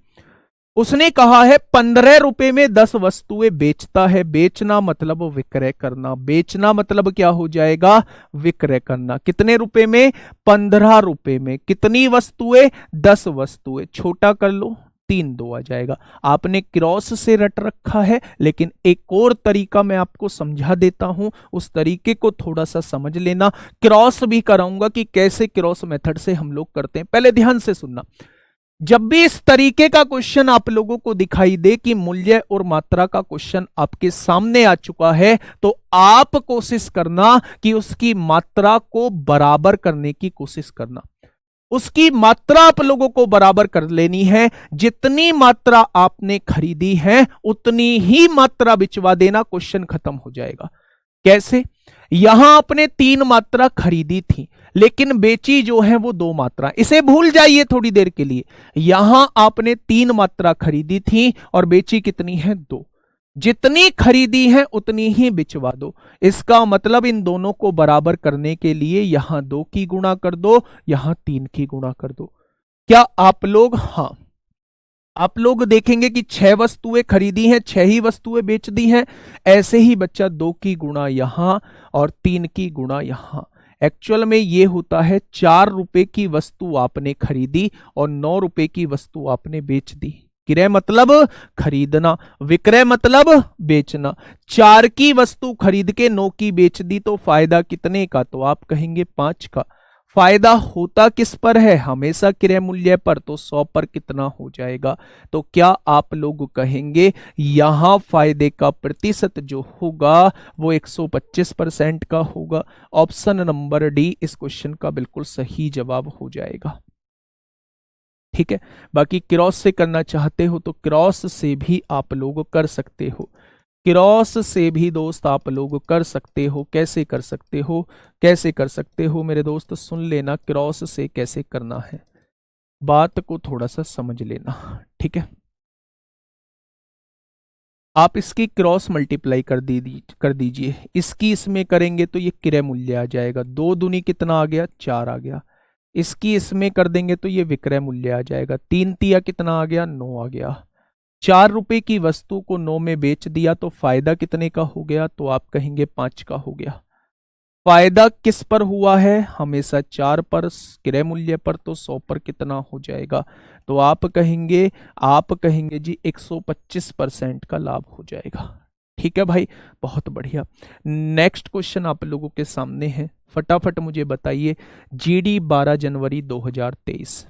उसने कहा है 15 रुपए में 10 वस्तुएं बेचता है। बेचना मतलब विक्रय करना। बेचना मतलब क्या हो जाएगा? विक्रय करना। कितने रुपए में? 15 रुपए में। कितनी वस्तुएं? 10 वस्तुएं। छोटा कर लो, 3 2 आ जाएगा। आपने क्रॉस से रट रखा है, लेकिन एक और तरीका मैं आपको समझा देता हूं, उस तरीके को थोड़ा सा समझ लेना। क्रॉस भी कराऊंगा कि कैसे क्रॉस मेथड से हम लोग करते हैं, पहले ध्यान से सुनना। जब भी इस तरीके का क्वेश्चन आप लोगों को दिखाई दे कि मूल्य और मात्रा का क्वेश्चन आपके सामने आ चुका है, तो आप कोशिश करना कि उसकी मात्रा को बराबर करने की कोशिश करना। उसकी मात्रा आप लोगों को बराबर कर लेनी है। जितनी मात्रा आपने खरीदी है उतनी ही मात्रा बिचवा देना, क्वेश्चन खत्म हो जाएगा। कैसे? यहां आपने 3 मात्रा खरीदी थी, लेकिन बेची जो है वो 2 मात्रा। इसे भूल जाइए थोड़ी देर के लिए। यहां आपने 3 मात्रा खरीदी थी और बेची कितनी है? 2। जितनी खरीदी है उतनी ही बिचवा दो। इसका मतलब इन दोनों को बराबर करने के लिए यहां 2 की गुणा कर दो, यहां 3 की गुणा कर दो। क्या आप लोग, हां, आप लोग देखेंगे कि 6 वस्तुएं खरीदी हैं, 6 ही वस्तुएं बेच दी हैं। ऐसे ही बच्चा 2 की गुणा यहां और 3 की गुणा यहां। एक्चुअल में ये होता है 4 रुपए की वस्तु आपने खरीदी और 9 रुपए की वस्तु आपने बेच दी। क्रय मतलब खरीदना, विक्रय मतलब बेचना। 4 की वस्तु खरीद के 9 की बेच दी, तो फायदा कितने का? तो आप कहेंगे 5 का। फायदा होता किस पर है? हमेशा क्रय मूल्य पर, तो 100 पर कितना हो जाएगा? तो क्या आप लोग कहेंगे यहां फायदे का प्रतिशत जो होगा वो 125% का होगा? ऑप्शन नंबर डी इस क्वेश्चन का बिल्कुल सही जवाब हो जाएगा। ठीक है। बाकी क्रॉस से करना चाहते हो तो क्रॉस से भी आप लोग कर सकते हो। क्रॉस से भी दोस्त आप लोग कर सकते हो। कैसे कर सकते हो? कैसे कर सकते हो मेरे दोस्त? सुन लेना, क्रॉस से कैसे करना है, बात को थोड़ा सा समझ लेना। ठीक है। आप इसकी क्रॉस मल्टीप्लाई कर दीजिए। इसकी इसमें करेंगे तो ये क्रय मूल्य आ जाएगा। 2 दूनी कितना आ गया? 4 आ गया। इसकी इसमें कर देंगे तो ये विक्रय मूल्य आ जाएगा। 3 तिया कितना आ गया? 9 आ गया। 4 रुपए की वस्तु को 9 में बेच दिया तो फायदा कितने का हो गया? तो आप कहेंगे 5 का हो गया। फायदा किस पर हुआ है? हमेशा 4 पर। क्रय मूल्य पर, तो 100 पर कितना हो जाएगा? तो आप कहेंगे जी 125% का लाभ हो जाएगा। ठीक है भाई, बहुत बढ़िया। नेक्स्ट क्वेश्चन आप लोगों के सामने है, फटाफट मुझे बताइए। जीडी 12 जनवरी 2023।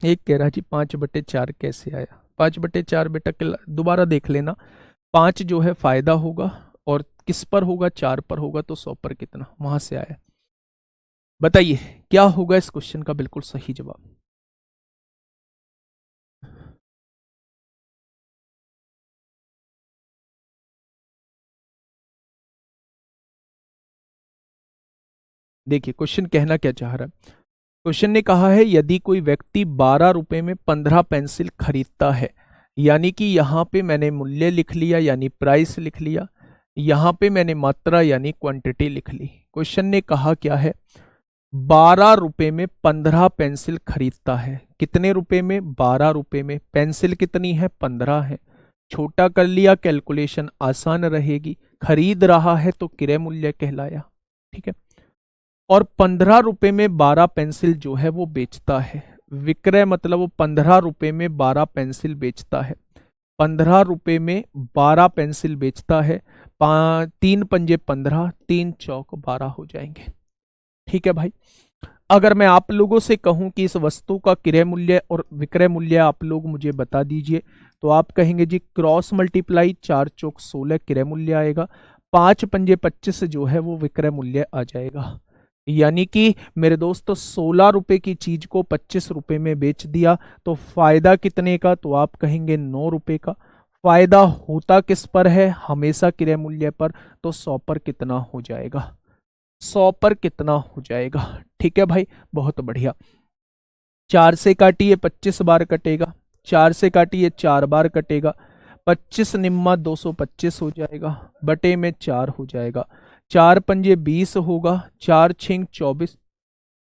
एक कह रहा जी 5/4 कैसे आया? 5/4 बेटा दोबारा देख लेना। 5 जो है फायदा होगा और किस पर होगा? 4 पर होगा, तो 100 पर कितना, वहां से आया। बताइए क्या होगा इस क्वेश्चन का बिल्कुल सही जवाब? देखिए क्वेश्चन कहना क्या चाह रहा है। क्वेश्चन ने कहा है यदि कोई व्यक्ति 12 रुपए में 15 पेंसिल खरीदता है, यानी कि यहां पे मैंने मूल्य लिख लिया यानी प्राइस लिख लिया, यहां पे मैंने मात्रा यानी क्वांटिटी लिख ली। क्वेश्चन ने कहा क्या है? 12 रुपए में 15 पेंसिल खरीदता है। कितने रुपए में? 12 रुपए में। पेंसिल कितनी है? 15 है। छोटा कर लिया, कैलकुलेशन आसान रहेगी। खरीद रहा है तो क्रय मूल्य कहलाया। ठीक है। और 15 रुपए में 12 पेंसिल जो है वो बेचता है। विक्रय मतलब वो 15 रुपए में 12 पेंसिल बेचता है। 15 रुपए में 12 पेंसिल बेचता है। 3 पंजे 15, 3 चौक 12 हो जाएंगे। ठीक है भाई। अगर मैं आप लोगों से कहूं कि इस वस्तु का क्रय मूल्य और विक्रय मूल्य आप लोग मुझे बता दीजिए, तो आप कहेंगे जी क्रॉस मल्टीप्लाई, 4 चौक 16 क्रय मूल्य आएगा। 5 पंजे 25 जो है वो विक्रय मूल्य आ जाएगा। यानी कि मेरे दोस्तों 16 रुपए की चीज को 25 रुपए में बेच दिया, तो फायदा कितने का? तो आप कहेंगे 9 रुपए का। फायदा होता किस पर है? हमेशा क्रय मूल्य पर, तो 100 पर कितना हो जाएगा? 100 पर कितना हो जाएगा? ठीक है भाई, बहुत बढ़िया। 4 से काटिए 25 बार कटेगा, 4 से काटिए 4 बार कटेगा। 25 निम्मा 225 हो जाएगा, बटे में 4 हो जाएगा, 4 पंजे 20 होगा, 4 छिंग 24,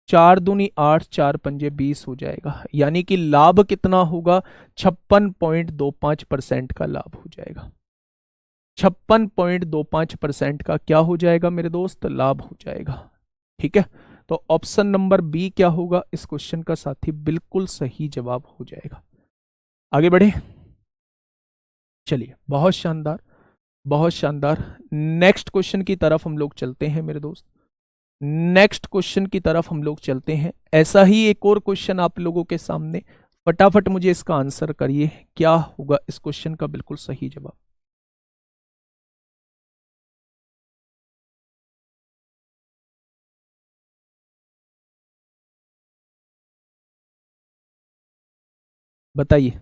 4 दूनी 8, 4 पंजे 20 हो जाएगा। यानी कि लाभ कितना होगा? 56.25% का लाभ हो जाएगा। 56.25% का क्या हो जाएगा मेरे दोस्त? लाभ हो जाएगा। ठीक है, तो ऑप्शन नंबर बी क्या होगा इस क्वेश्चन का साथी? बिल्कुल सही जवाब हो जाएगा। आगे बढ़े, चलिए, बहुत शानदार, बहुत शानदार। नेक्स्ट क्वेश्चन की तरफ हम लोग चलते हैं मेरे दोस्त, नेक्स्ट क्वेश्चन की तरफ हम लोग चलते हैं। ऐसा ही एक और क्वेश्चन आप लोगों के सामने, फटाफट मुझे इसका आंसर करिए, क्या होगा इस क्वेश्चन का बिल्कुल सही जवाब? बताइए।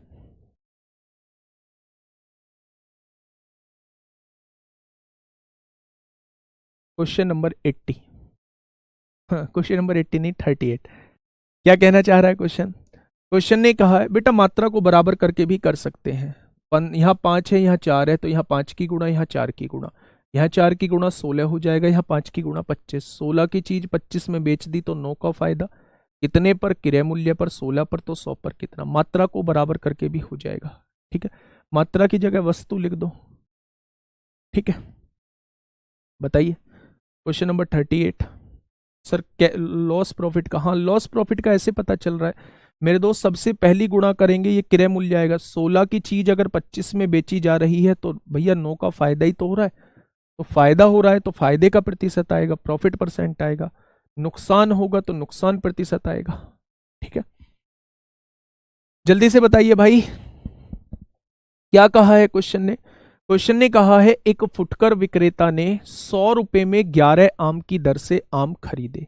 क्वेश्चन नंबर 80, हाँ क्वेश्चन नंबर 80 नहीं, 38। क्या कहना चाह रहा है क्वेश्चन? क्वेश्चन ने कहा है बेटा मात्रा को बराबर करके भी कर सकते हैं। यहाँ 5 है, यहाँ 4 है, तो यहाँ 5 की गुणा, यहाँ 4 की गुणा, यहाँ 4 की गुणा 16 हो जाएगा, यहाँ 5 की गुणा 25। 16 की चीज 25 में बेच दी तो 9 का फायदा। कितने पर? क्रय मूल्य पर, 16 पर, तो 100 पर कितना? मात्रा को बराबर करके भी हो जाएगा। ठीक है, मात्रा की जगह वस्तु लिख दो। ठीक है, बताइए question number 38। Sir loss profit का? हाँ, लॉस प्रॉफिट का ऐसे पता चल रहा है मेरे दोस्त, सबसे पहली गुणा करेंगे, ये क्रय मूल्य आएगा। 16 की चीज अगर 25 में बेची जा रही है तो भैया 9 का फायदा ही तो हो रहा है, तो फायदा हो रहा है तो फायदे का प्रतिशत आएगा, प्रॉफिट परसेंट आएगा। नुकसान होगा तो नुकसान प्रतिशत आएगा। ठीक है, जल्दी से बताइए भाई, क्या कहा है क्वेश्चन ने? क्वेश्चन ने कहा है एक फुटकर विक्रेता ने 100 रुपए में 11 आम की दर से आम खरीदे।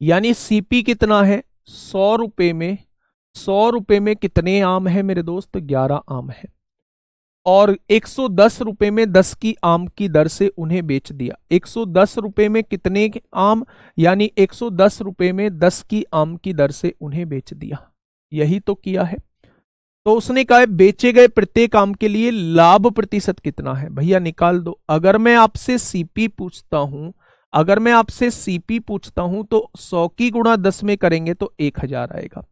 यानी सीपी कितना है? 100 रुपए में, 100 रुपए में कितने आम है मेरे दोस्त? 11 आम है। और 110 रुपए में 10 की आम की दर से उन्हें बेच दिया। 110 रुपए में कितने आम? यानी 110 रुपए में 10 की आम की दर से उन्हें बेच दिया। यही तो किया है। तो उसने कहा है बेचे गए प्रत्येक आम के लिए लाभ प्रतिशत कितना है? भैया निकाल दो। अगर मैं आपसे सीपी पूछता हूं, अगर मैं आपसे सीपी पूछता हूं तो 100 की गुणा 10 में करेंगे तो 1000 आएगा।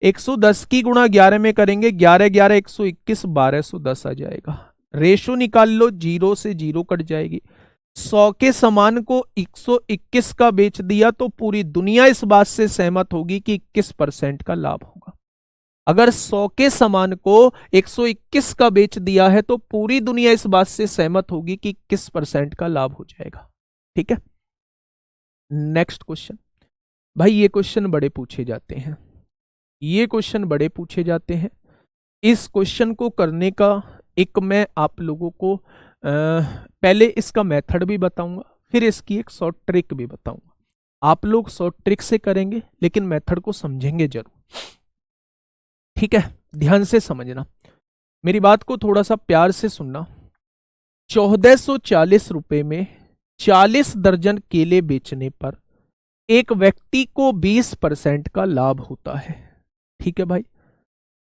110 की गुणा 11 में करेंगे, 11 11 121, 1210 आ जाएगा। रेशो निकाल लो, 0 से 0 कट जाएगी। 100 के सामान को 121 का बेच दिया तो पूरी दुनिया इस बात से सहमत होगी कि 21% का लाभ होगा। अगर 100 के सामान को 121 का बेच दिया है तो पूरी दुनिया इस बात से सहमत होगी कि 21% का लाभ हो जाएगा। ठीक है, नेक्स्ट क्वेश्चन। भाई ये क्वेश्चन बड़े पूछे जाते हैं, ये क्वेश्चन बड़े पूछे जाते हैं। इस क्वेश्चन को करने का एक मैं आप लोगों को पहले इसका मेथड भी बताऊंगा, फिर इसकी एक शॉर्ट ट्रिक भी बताऊंगा। आप लोग शॉर्ट ट्रिक से करेंगे लेकिन मेथड को समझेंगे जरूर। ठीक है, ध्यान से समझना, मेरी बात को थोड़ा सा प्यार से सुनना। 1440 रुपए में 40 दर्जन केले बेचने पर एक व्यक्ति को 20% का लाभ होता है। ठीक है भाई,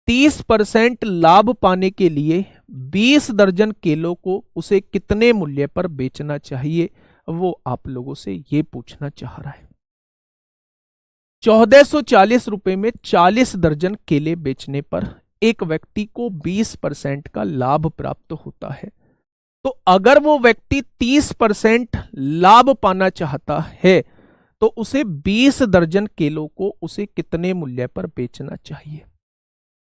30% लाभ पाने के लिए 20 दर्जन केलों को उसे कितने मूल्य पर बेचना चाहिए? वो आप लोगों से ये पूछना चाह रहा है। 1440 रुपए में 40 दर्जन केले बेचने पर एक व्यक्ति को 20% का लाभ प्राप्त होता है। तो अगर वो व्यक्ति 30% लाभ पाना चाहता है तो उसे 20 दर्जन केलों को उसे कितने मूल्य पर बेचना चाहिए?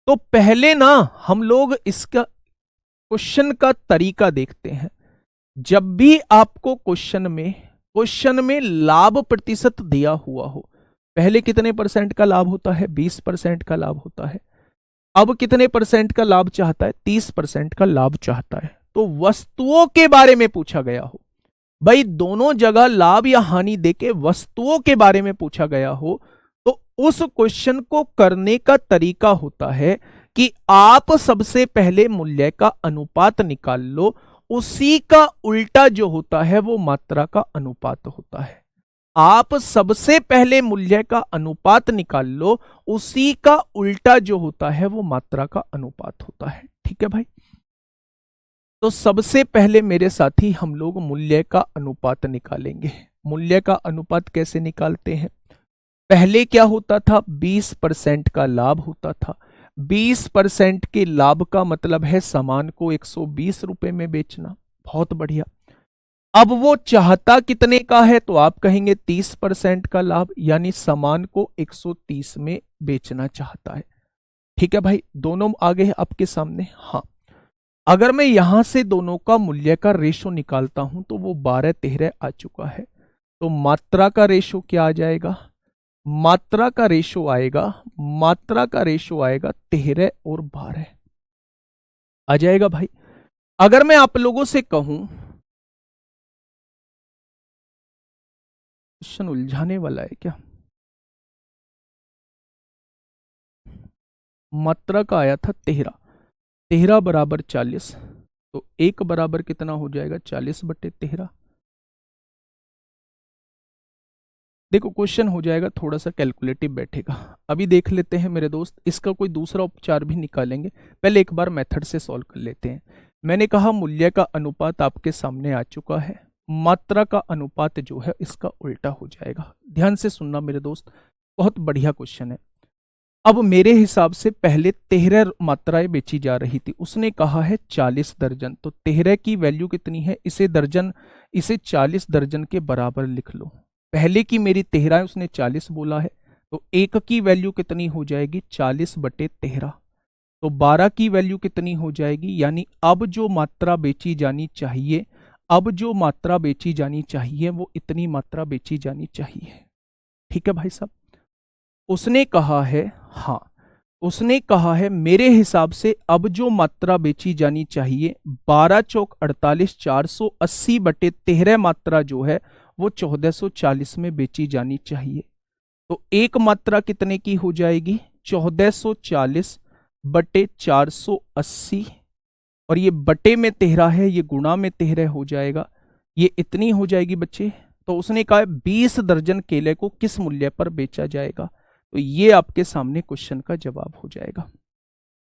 तो पहले ना हम लोग इसका क्वेश्चन का तरीका देखते हैं। जब भी आपको क्वेश्चन में लाभ प्रतिशत दिया हुआ हो, पहले कितने परसेंट का लाभ होता है? 20% का लाभ होता है। अब कितने परसेंट का लाभ चाहता है? 30% का लाभ चाहता है। तो वस्तुओं के बारे में पूछा गया हो, भाई दोनों जगह लाभ या हानि देके वस्तुओं के बारे में पूछा गया हो, तो उस क्वेश्चन को करने का तरीका होता है कि आप सबसे पहले मूल्य का अनुपात निकाल लो, उसी का उल्टा जो होता है वो मात्रा का अनुपात होता है। आप सबसे पहले मूल्य का अनुपात निकाल लो, उसी का उल्टा जो होता है वो मात्रा का अनुपात होता है। ठीक है भाई, तो सबसे पहले मेरे साथी हम लोग मूल्य का अनुपात निकालेंगे। मूल्य का अनुपात कैसे निकालते हैं? पहले क्या होता था? 20% का लाभ होता था। 20% के लाभ का मतलब है सामान को 120 रुपए में बेचना। बहुत बढ़िया। अब वो चाहता कितने का है? तो आप कहेंगे 30% का लाभ, यानी सामान को 130 में बेचना चाहता है। ठीक है भाई, दोनों आगे है आपके सामने। हाँ, अगर मैं यहां से दोनों का मूल्य का रेशो निकालता हूं तो वो 12-13 आ चुका है। तो मात्रा का रेशो क्या आ जाएगा? मात्रा का रेशो आएगा, मात्रा का रेशो आएगा 13 और 12 आ जाएगा भाई। अगर मैं आप लोगों से कहूं, क्वेश्चन उलझाने वाला है क्या? मात्रा का आया था 13, 13 बराबर 40, तो 1 बराबर कितना हो जाएगा? 40/13। देखो क्वेश्चन हो जाएगा थोड़ा सा कैलकुलेटिव बैठेगा। अभी देख लेते हैं मेरे दोस्त, इसका कोई दूसरा उपचार भी निकालेंगे। पहले एक बार मेथड से सॉल्व कर लेते हैं। मैंने कहा मूल्य का अनुपात आपके सामने आ चुका है, मात्रा का अनुपात जो है इसका उल्टा हो जाएगा। ध्यान से सुनना मेरे दोस्त, बहुत बढ़िया क्वेश्चन है। अब मेरे हिसाब से पहले 13 मात्राएं बेची जा रही थी, उसने कहा है 40 दर्जन, तो 13 की वैल्यू कितनी है? इसे दर्जन, इसे 40 दर्जन के बराबर लिख लो। पहले की मेरी 13 है, उसने 40 बोला है, तो 1 की वैल्यू कितनी हो जाएगी? 40/13। तो 12 की वैल्यू कितनी हो जाएगी? यानी अब जो मात्रा बेची जानी चाहिए, अब जो मात्रा बेची जानी चाहिए वो इतनी मात्रा बेची जानी चाहिए। ठीक है भाई साहब, उसने कहा है, हाँ उसने कहा है मेरे हिसाब से अब जो मात्रा बेची जानी चाहिए 12 चौक 48, 480/13 मात्रा जो है वो 1440 में बेची जानी चाहिए। तो एक मात्रा कितने की हो जाएगी? 1440/480, और ये बटे में 13 है, ये गुणा में 13 हो जाएगा, ये इतनी हो जाएगी बच्चे। तो उसने कहा 20 दर्जन केले को किस मूल्य पर बेचा जाएगा? तो ये आपके सामने क्वेश्चन का जवाब हो जाएगा।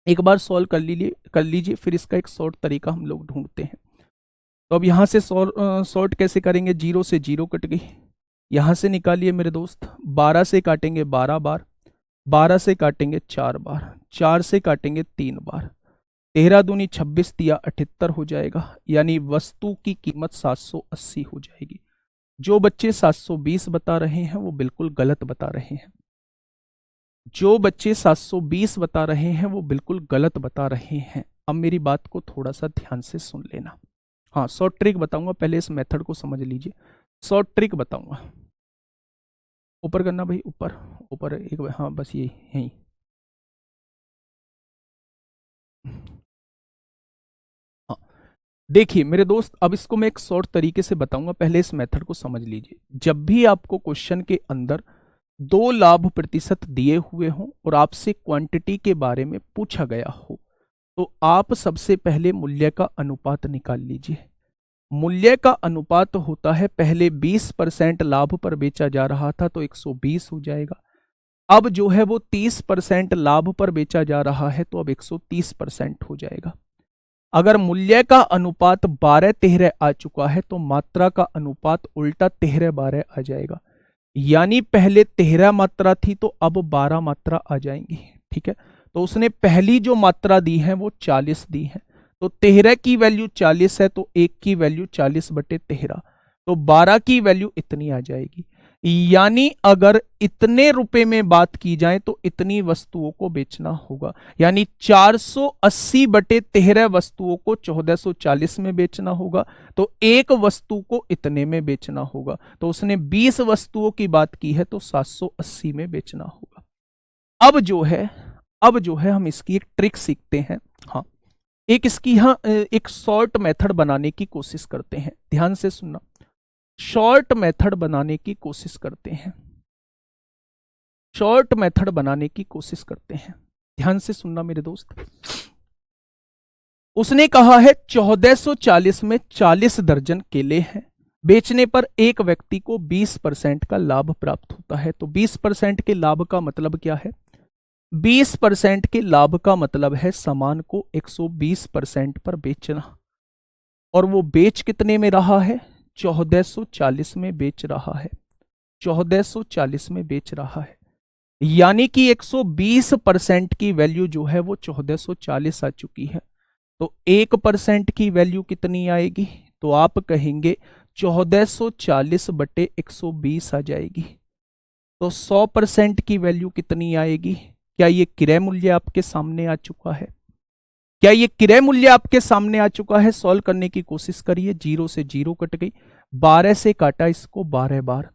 एक बार सॉल्व कर लीजिए, फिर इसका एक शॉर्ट तरीका हम लोग ढूंढते हैं। तो अब यहां से सॉर्ट कैसे करेंगे? 0 से 0 कट गई, यहां से निकालिए मेरे दोस्त। 12 से काटेंगे 12 बार, 12 से काटेंगे 4 बार, 4 से काटेंगे 3 बार, 13 दूनी 26, दिया 78 हो जाएगा। यानी वस्तु की कीमत 780 हो जाएगी। जो बच्चे 720 बता रहे हैं वो बिल्कुल गलत बता रहे हैं। जो बच्चे 720 बता रहे हैं वो बिल्कुल गलत बता रहे हैं। अब मेरी बात को थोड़ा सा ध्यान से सुन लेना। हाँ, शॉर्ट ट्रिक बताऊंगा, पहले इस मेथड को समझ लीजिए। शॉर्ट ट्रिक बताऊंगा, ऊपर करना भाई, ऊपर ऊपर एक, हाँ बस ये यही। हाँ, देखिए मेरे दोस्त, अब इसको मैं एक शॉर्ट तरीके से बताऊंगा, पहले इस मेथड को समझ लीजिए। जब भी आपको क्वेश्चन के अंदर 2 लाभ प्रतिशत दिए हुए हों और आपसे क्वांटिटी के बारे में पूछा गया हो, तो आप सबसे पहले मूल्य का अनुपात निकाल लीजिए। मूल्य का अनुपात होता है, पहले 20% लाभ पर बेचा जा रहा था तो 120 हो जाएगा। अब जो है वो 30% लाभ पर बेचा जा रहा है तो अब 130% हो जाएगा। अगर मूल्य का अनुपात 12-13 आ चुका है तो मात्रा का अनुपात उल्टा 13-12 आ जाएगा। यानी पहले 13 मात्रा थी तो अब 12 मात्रा आ जाएंगी। ठीक है, तो उसने पहली जो मात्रा दी है वो 40 दी है, तो 13 की वैल्यू 40 है तो 1 की वैल्यू 40/13, तो 12 की वैल्यू इतनी आ जाएगी। यानी अगर इतने रुपए में बात की जाए तो इतनी वस्तुओं को बेचना होगा, यानी 480/13 वस्तुओं को 1440 में बेचना होगा, तो एक वस्तु को इतने में बेचना होगा। तो उसने 20 वस्तुओं की बात की है तो 780 में बेचना होगा। अब जो है हम इसकी एक ट्रिक सीखते हैं। हाँ, एक इसकी यहां एक शॉर्ट मेथड बनाने की कोशिश करते हैं। ध्यान से सुनना, शॉर्ट मेथड बनाने की कोशिश करते हैं, शॉर्ट मेथड बनाने की कोशिश करते हैं। ध्यान से सुनना मेरे दोस्त, उसने कहा है 1440 में 40 दर्जन केले हैं, बेचने पर एक व्यक्ति को 20% का लाभ प्राप्त होता है। तो 20% के लाभ का मतलब क्या है? 20% के लाभ का मतलब है सामान को 120% पर बेचना। और वो बेच कितने में रहा है? 1440 में बेच रहा है, 1440 में बेच रहा है। यानी कि 120% की वैल्यू जो है वो 1440 आ चुकी है। तो 1% की वैल्यू कितनी आएगी? तो आप कहेंगे 1440 बटे 120 आ जाएगी। तो 100% की वैल्यू कितनी आएगी? क्या ये क्रय मूल्य आपके सामने आ चुका है? क्या ये क्रय मूल्य आपके सामने आ चुका है? सॉल्व करने की कोशिश करिए। 0 से 0 कट गई, 12 से काटा इसको 12 बार,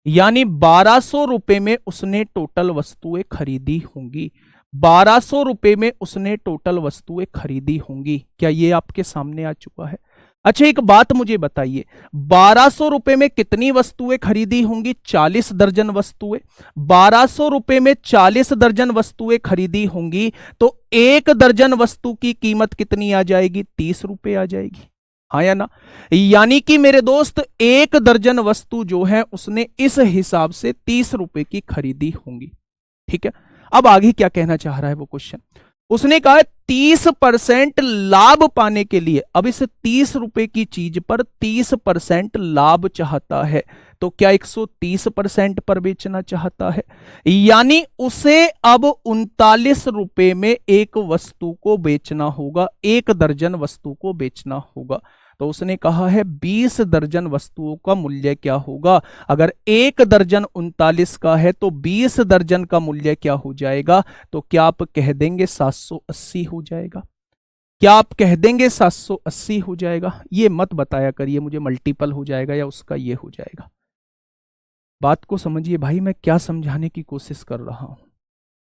यानी 1200 रुपए में उसने टोटल वस्तुएं खरीदी होंगी। 1200 रुपए में उसने टोटल वस्तुएं खरीदी होंगी। क्या ये आपके सामने आ चुका है? अच्छा, एक बात मुझे बताइए, 1200 रुपए में कितनी वस्तुएं खरीदी होंगी? 40 दर्जन वस्तुएं। 1200 रुपए में 40 दर्जन वस्तुएं खरीदी होंगी, तो एक दर्जन वस्तु की कीमत कितनी आ जाएगी? 30 रुपए आ जाएगी। हाँ या ना? यानी कि मेरे दोस्त, एक दर्जन वस्तु जो है उसने इस हिसाब से 30 रुपए की खरीदी होंगी। ठीक है, अब आगे क्या कहना चाह रहा है वो क्वेश्चन, उसने कहा 30% लाभ पाने के लिए, अब इस 30 रुपए की चीज पर 30% लाभ चाहता है, तो क्या 130% पर बेचना चाहता है? यानी उसे अब 39 रुपए में एक वस्तु को बेचना होगा, एक दर्जन वस्तु को बेचना होगा। तो उसने कहा है 20 दर्जन वस्तुओं का मूल्य क्या होगा? अगर एक दर्जन 39 का है तो 20 दर्जन का मूल्य क्या हो जाएगा? तो क्या आप कह देंगे 780 हो जाएगा? क्या आप कह देंगे 780 हो जाएगा? ये मत बताया करिए मुझे मल्टीपल हो जाएगा या उसका ये हो जाएगा। बात को समझिए भाई, मैं क्या समझाने की कोशिश कर रहा हूं।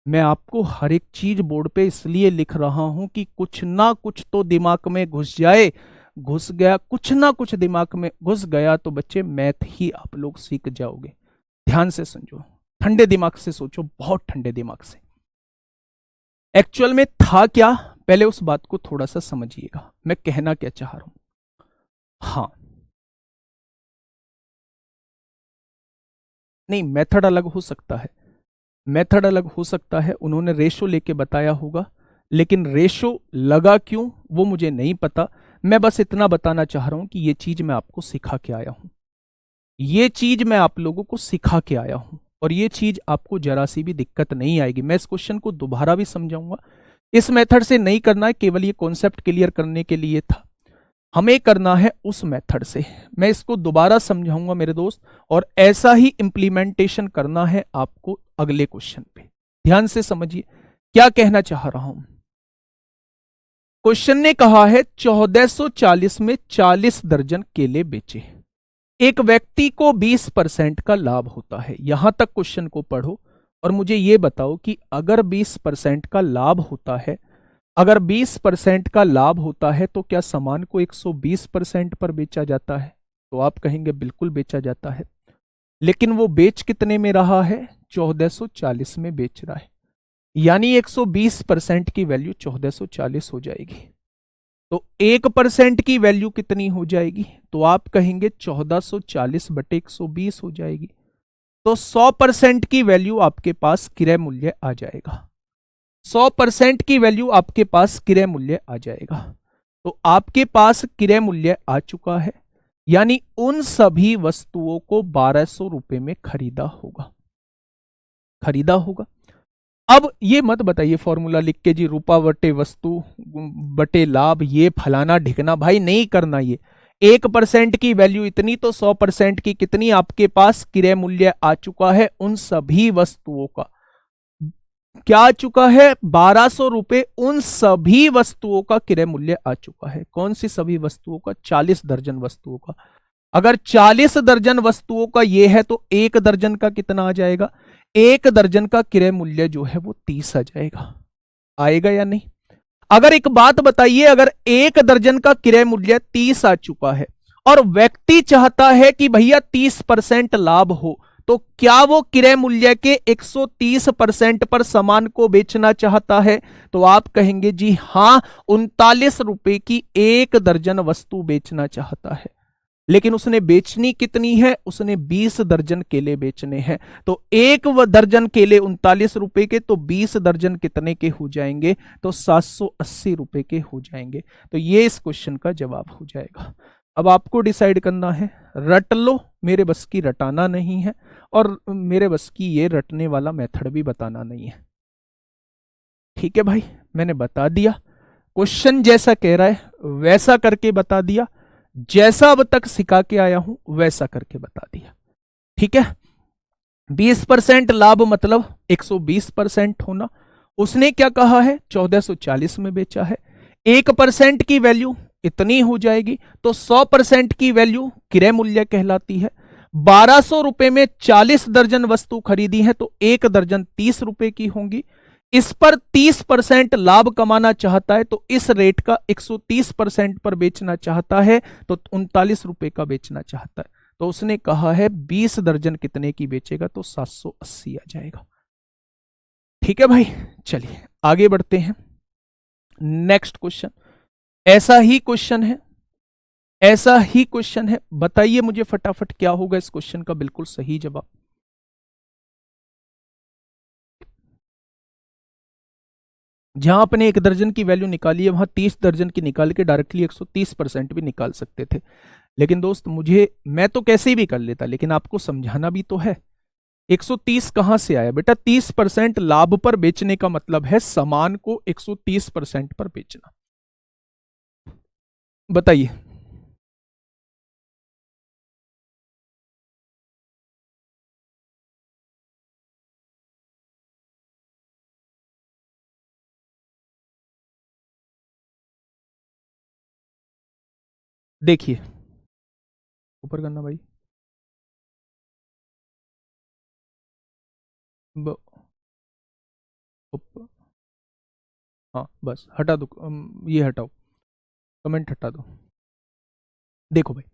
मैं आपको हर एक चीज बोर्ड पे इसलिए लिख रहा हूं कि कुछ ना कुछ तो दिमाग में घुस जाए। घुस गया, कुछ ना कुछ दिमाग में घुस गया तो बच्चे मैथ ही आप लोग सीख जाओगे। ध्यान से समझो, ठंडे दिमाग से सोचो, बहुत ठंडे दिमाग से। एक्चुअल में था क्या, पहले उस बात को थोड़ा सा समझिएगा, मैं कहना क्या चाह रहा हूं। हाँ, नहीं, मेथड अलग हो सकता है, मेथड अलग हो सकता है, उन्होंने रेशो लेके बताया होगा, लेकिन रेशो लगा क्यों वो मुझे नहीं पता। मैं बस इतना बताना चाह रहा हूं कि ये चीज मैं आपको सिखा के आया हूं, ये चीज मैं आप लोगों को सिखा के आया हूं, और ये चीज आपको जरा सी भी दिक्कत नहीं आएगी। मैं इस क्वेश्चन को दोबारा भी समझाऊंगा, इस मेथड से नहीं करना है, केवल ये कॉन्सेप्ट क्लियर करने के लिए था, हमें करना है उस मेथड से। मैं इसको दोबारा समझाऊंगा मेरे दोस्त, और ऐसा ही इंप्लीमेंटेशन करना है आपको अगले क्वेश्चन पे। ध्यान से समझिए क्या कहना चाह रहा हूं। क्वेश्चन ने कहा है 1440 में 40 दर्जन केले बेचे, एक व्यक्ति को 20% का लाभ होता है। यहां तक क्वेश्चन को पढ़ो और मुझे यह बताओ कि अगर 20% का लाभ होता है, अगर 20% का लाभ होता है तो क्या सामान को 120% पर बेचा जाता है? तो आप कहेंगे बिल्कुल बेचा जाता है, लेकिन वो बेच कितने में रहा है? 1440 में बेच रहा है, यानी 120% की वैल्यू 1440 हो जाएगी। तो 1% की वैल्यू कितनी हो जाएगी? तो आप कहेंगे 1440 बटे 120 हो जाएगी। तो 100% की वैल्यू आपके पास क्रय मूल्य आ जाएगा, 100% की वैल्यू आपके पास क्रय मूल्य आ जाएगा। तो आपके पास क्रय मूल्य आ चुका है, यानी उन सभी वस्तुओं को 1200 रुपए में खरीदा होगा, खरीदा होगा। अब ये मत बताइए फॉर्मूला लिख के जी रूपा बटे वस्तु बटे लाभ, ये फलाना ढिकना, भाई नहीं करना। ये 1% की वैल्यू इतनी, तो 100% की कितनी आपके पास क्रय मूल्य आ चुका है उन सभी वस्तुओं का? क्या आ चुका है? 1200 रुपए उन सभी वस्तुओं का क्रय मूल्य आ चुका है। कौन सी सभी वस्तुओं का? 40 दर्जन वस्तुओं का। अगर 40 दर्जन वस्तुओं का ये है तो एक दर्जन का कितना आ जाएगा? एक दर्जन का क्रय मूल्य जो है वो 30 आ जाएगा। आएगा या नहीं? अगर एक बात बताइए, अगर एक दर्जन का क्रय मूल्य 30 आ चुका है और व्यक्ति चाहता है कि भैया 30% लाभ हो, तो क्या वो क्रय मूल्य के 130% पर सामान को बेचना चाहता है? तो आप कहेंगे जी हां, 39 रुपए की एक दर्जन वस्तु बेचना चाहता है। लेकिन उसने बेचनी कितनी है, उसने 20 दर्जन केले बेचने हैं। तो एक दर्जन केले 39 रुपए के, तो 20 दर्जन कितने के हो जाएंगे, तो 780 रुपए के हो जाएंगे। तो ये इस क्वेश्चन का जवाब हो जाएगा। अब आपको डिसाइड करना है, रट लो, मेरे बस की रटाना नहीं है, और मेरे बस की ये रटने वाला मेथड भी बताना नहीं है। ठीक है भाई, मैंने बता दिया, क्वेश्चन जैसा कह रहा है वैसा करके बता दिया, जैसा अब तक सिखा के आया हूं वैसा करके बता दिया। ठीक है, 20% लाभ मतलब 120% होना। उसने क्या कहा है, 1440 में बेचा है। 1% की वैल्यू इतनी हो जाएगी, तो 100% की वैल्यू क्रय मूल्य कहलाती है। 1200 रुपए में 40 दर्जन वस्तु खरीदी है, तो एक दर्जन 30 रुपए की होंगी। इस पर 30% लाभ कमाना चाहता है, तो इस रेट का 130% पर बेचना चाहता है, तो 39 रुपए का बेचना चाहता है। तो उसने कहा है 20 दर्जन कितने की बेचेगा, तो 780 आ जाएगा। ठीक है भाई, चलिए आगे बढ़ते हैं। नेक्स्ट क्वेश्चन, ऐसा ही क्वेश्चन है, ऐसा ही क्वेश्चन है। बताइए मुझे फटाफट क्या होगा इस क्वेश्चन का बिल्कुल सही जवाब। जहां आपने एक दर्जन की वैल्यू निकाली है, वहां 30 दर्जन की निकाल के डायरेक्टली 130% भी निकाल सकते थे। लेकिन दोस्त मैं तो कैसे भी कर लेता, लेकिन आपको समझाना भी तो है। 130 कहां से आया बेटा, 30% लाभ पर बेचने का मतलब है सामान को 130% पर बेचना। बताइए। देखिए, ऊपर करना भाई, ब, ऊपर, हाँ बस हटा दो, ये हटाओ, कमेंट हटा दो। देखो भाई,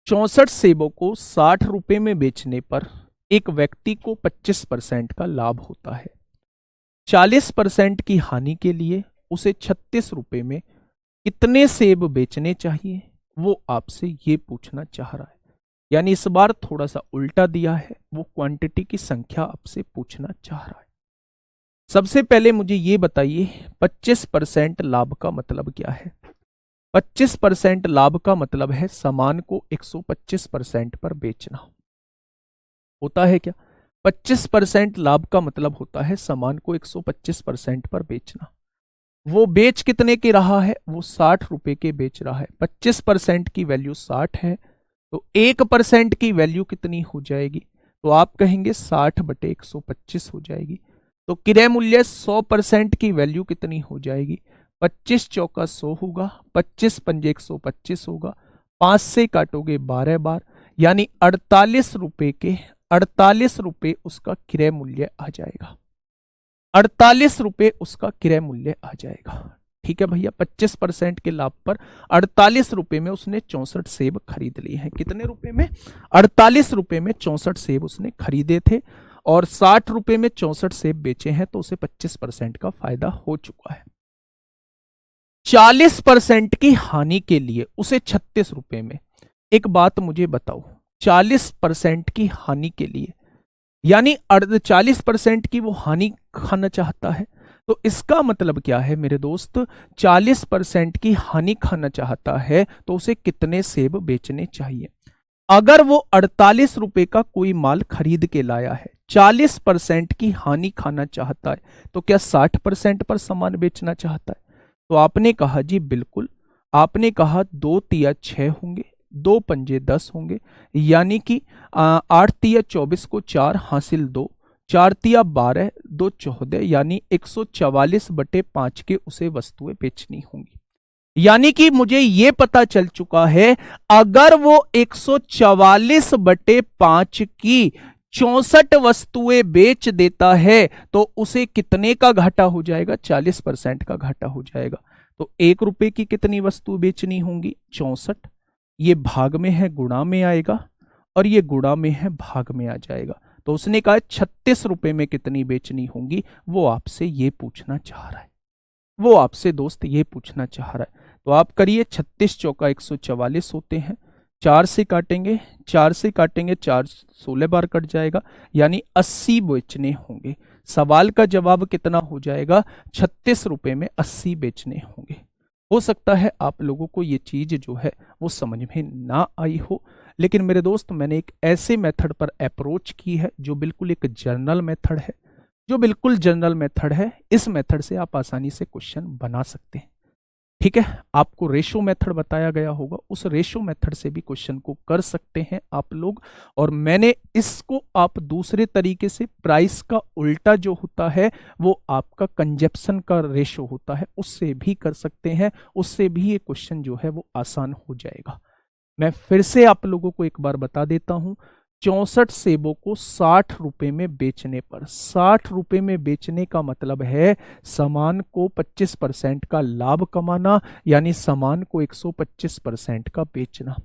64 सेबों को 60 रुपए में बेचने पर एक व्यक्ति को 25% का लाभ होता है। 40% की हानि के लिए उसे 36 रुपए में कितने सेब बेचने चाहिए, वो आपसे ये पूछना चाह रहा है। यानी इस बार थोड़ा सा उल्टा दिया है, वो क्वांटिटी की संख्या आपसे पूछना चाह रहा है। सबसे पहले मुझे ये बताइए, 25% लाभ का मतलब क्या है। 25% लाभ का मतलब है सामान को 125% पर बेचना, होता है क्या। 25% लाभ का मतलब होता है सामान को 125% पर बेचना। वो बेच कितने के रहा है, वो 60 रुपए के बेच रहा है। 25% की वैल्यू 60 है, तो 1% की वैल्यू कितनी हो जाएगी, तो आप कहेंगे 60/125 हो जाएगी। तो क्रय मूल्य 100% की वैल्यू कितनी हो जाएगी, 25 चौका 100 होगा, 25 पंजे 125 होगा, 5 से काटोगे 12 बार, यानी 48 रुपए उसका क्रय मूल्य आ जाएगा। 48 रुपए उसका क्रय मूल्य आ जाएगा। ठीक है भैया, 25% के लाभ पर 48 रुपए में उसने 64 सेब खरीद लिए हैं। कितने रुपए में, 48 रुपए में 64 सेब उसने खरीदे थे, और 60 रुपए में 64 सेब बेचे हैं, तो उसे 25% का फायदा हो चुका है। 40% की हानि के लिए उसे 36 रुपए में, एक बात मुझे बताओ, 40% की हानि के लिए यानी 40% की वो हानि खाना चाहता है, तो इसका मतलब क्या है मेरे दोस्त, 40% की हानि खाना चाहता है, तो उसे कितने सेब बेचने चाहिए। अगर वो 48 रुपए का कोई माल खरीद के लाया है, 40% की हानि खाना चाहता है, तो क्या 60% पर सामान बेचना चाहता है। तो आपने कहा जी बिल्कुल, आपने कहा 2 तिया 6 होंगे, 2 पंजे 10 होंगे, यानी कि 8 तिया 24 को 4 हासिल 2, 4 तिया 12, 2 14, यानी 144/5 के उसे वस्तुएं बेचनी होंगी। यानी कि मुझे यह पता चल चुका है, अगर वो 144/5 की 64 वस्तुएं बेच देता है, तो उसे कितने का घाटा हो जाएगा, 40% का घाटा हो जाएगा। तो 1 रुपए की कितनी वस्तु बेचनी होंगी, 64, ये भाग में है गुणा में आएगा, और ये गुणा में है भाग में आ जाएगा। तो उसने कहा 36 रुपए में कितनी बेचनी होंगी, वो आपसे ये पूछना चाह रहा है, वो आपसे दोस्त ये पूछना चाह रहा है। तो आप करिए, 36 चौका 144 होते हैं, 4 से काटेंगे, 4 से काटेंगे, 4 16 बार कट जाएगा, यानी 80 बेचने होंगे। सवाल का जवाब कितना हो जाएगा? 36 रुपए में 80 बेचने होंगे। हो सकता है आप लोगों को ये चीज जो है वो समझ में ना आई हो, लेकिन मेरे दोस्त मैंने एक ऐसे मेथड पर अप्रोच की है जो बिल्कुल एक जर्नल मेथड है, जो बिल्कुल जनरल मेथड है। इस मेथड से आप आसानी से क्वेश्चन बना सकते हैं। ठीक है, आपको रेशो मेथड बताया गया होगा, उस रेशो मेथड से भी क्वेश्चन को कर सकते हैं आप लोग। और मैंने इसको आप दूसरे तरीके से, प्राइस का उल्टा जो होता है वो आपका कंजप्शन का रेशो होता है, उससे भी कर सकते हैं। उससे भी ये क्वेश्चन जो है वो आसान हो जाएगा। मैं फिर से आप लोगों को एक बार बता देता हूं, 64 सेबों को 60 रुपए में बेचने पर, 60 रुपए में बेचने का मतलब है सामान को 25% का लाभ कमाना, यानी सामान को 125% का बेचना।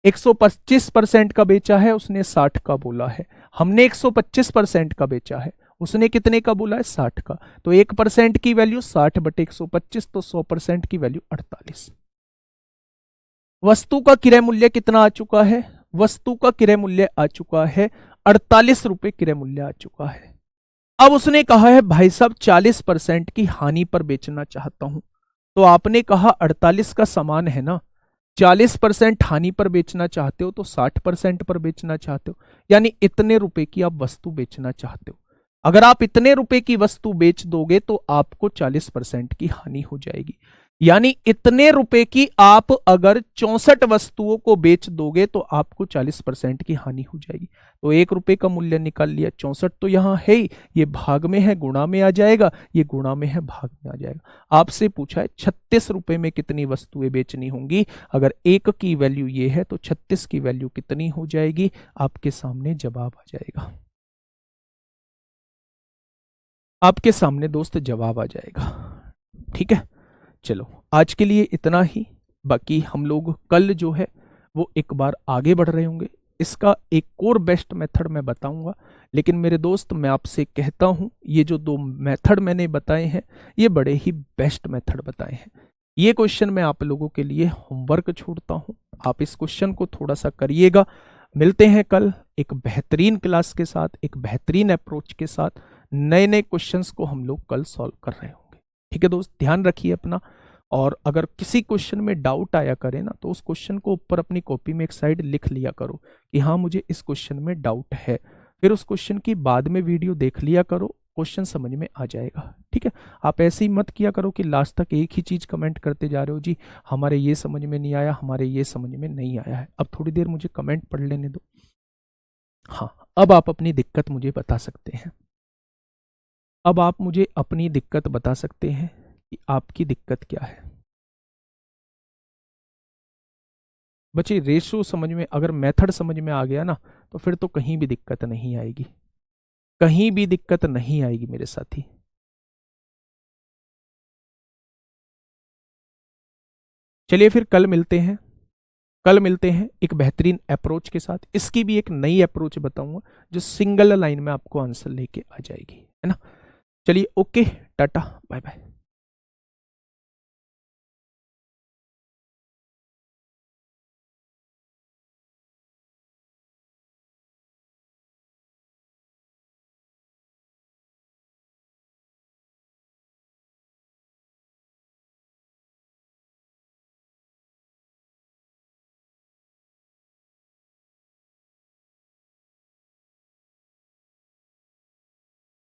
125% का बेचा है उसने, 60 का बोला है। हमने 125% का बेचा है, उसने कितने का बोला है? 60 का। तो 1% की वैल्यू 60 बटे 125, तो 100% की वैल्यू 48। वस्तु का क्रय मूल्य कितना आ चुका है? वस्तु का क्रय मूल्य आ चुका है 48 रुपए क्रय मूल्य आ चुका है। अब उसने कहा है भाई साहब 40% की हानि पर बेचना चाहता हूं, तो आपने कहा 48 का समान है ना, 40% हानि पर बेचना चाहते हो तो 60% पर बेचना चाहते हो, यानी इतने रुपए की आप वस्तु बेचना चाहते हो। अगर आप इतने रुपए की वस्तु बेच दोगे तो आपको 40% की हानि हो जाएगी, यानी इतने रुपए की आप अगर 64 वस्तुओं को बेच दोगे तो आपको 40% की हानि हो जाएगी। तो 1 रुपए का मूल्य निकाल लिया, 64 तो यहां है ही, ये भाग में है गुणा में आ जाएगा, ये गुणा में है भाग में आ जाएगा। आपसे पूछा है 36 रुपए में कितनी वस्तुएं बेचनी होंगी, अगर 1 की वैल्यू ये है तो 36 की वैल्यू कितनी हो जाएगी? आपके सामने जवाब आ जाएगा, आपके सामने दोस्त जवाब आ जाएगा। ठीक है, चलो आज के लिए इतना ही। बाकी हम लोग कल जो है वो एक बार आगे बढ़ रहे होंगे, इसका एक और बेस्ट मेथड मैं बताऊंगा। लेकिन मेरे दोस्त मैं आपसे कहता हूं, ये जो 2 मेथड मैंने बताए हैं ये बड़े ही बेस्ट मेथड बताए हैं। ये क्वेश्चन मैं आप लोगों के लिए होमवर्क छोड़ता हूं, आप इस क्वेश्चन को थोड़ा सा करिएगा। मिलते हैं कल एक बेहतरीन क्लास के साथ, एक बेहतरीन अप्रोच के साथ। नए नए क्वेश्चंस को हम लोग कल सॉल्व कर रहे होंगे। ठीक है दोस्त, ध्यान रखिए अपना। और अगर किसी क्वेश्चन में डाउट आया करे ना, तो उस क्वेश्चन को ऊपर अपनी कॉपी में एक साइड लिख लिया करो कि हाँ मुझे इस क्वेश्चन में डाउट है। फिर उस क्वेश्चन की बाद में वीडियो देख लिया करो, क्वेश्चन समझ में आ जाएगा। ठीक है, आप ऐसे ही मत किया करो कि लास्ट तक एक ही चीज कमेंट करते जा रहे हो, जी हमारे ये समझ में नहीं आया, हमारे ये समझ में नहीं आया है। अब थोड़ी देर मुझे कमेंट पढ़ लेने दो। हाँ, अब आप अपनी दिक्कत मुझे बता सकते हैं, अब आप मुझे अपनी दिक्कत बता सकते हैं कि आपकी दिक्कत क्या है। बच्चे रेशो समझ में, अगर मेथड समझ में आ गया ना, तो फिर तो कहीं भी दिक्कत नहीं आएगी, कहीं भी दिक्कत नहीं आएगी मेरे साथी। चलिए फिर कल मिलते हैं, कल मिलते हैं एक बेहतरीन अप्रोच के साथ। इसकी भी एक नई अप्रोच बताऊंगा जो सिंगल लाइन में आपको आंसर लेके आ जाएगी, है ना। चलिए ओके, टाटा बाय बाय।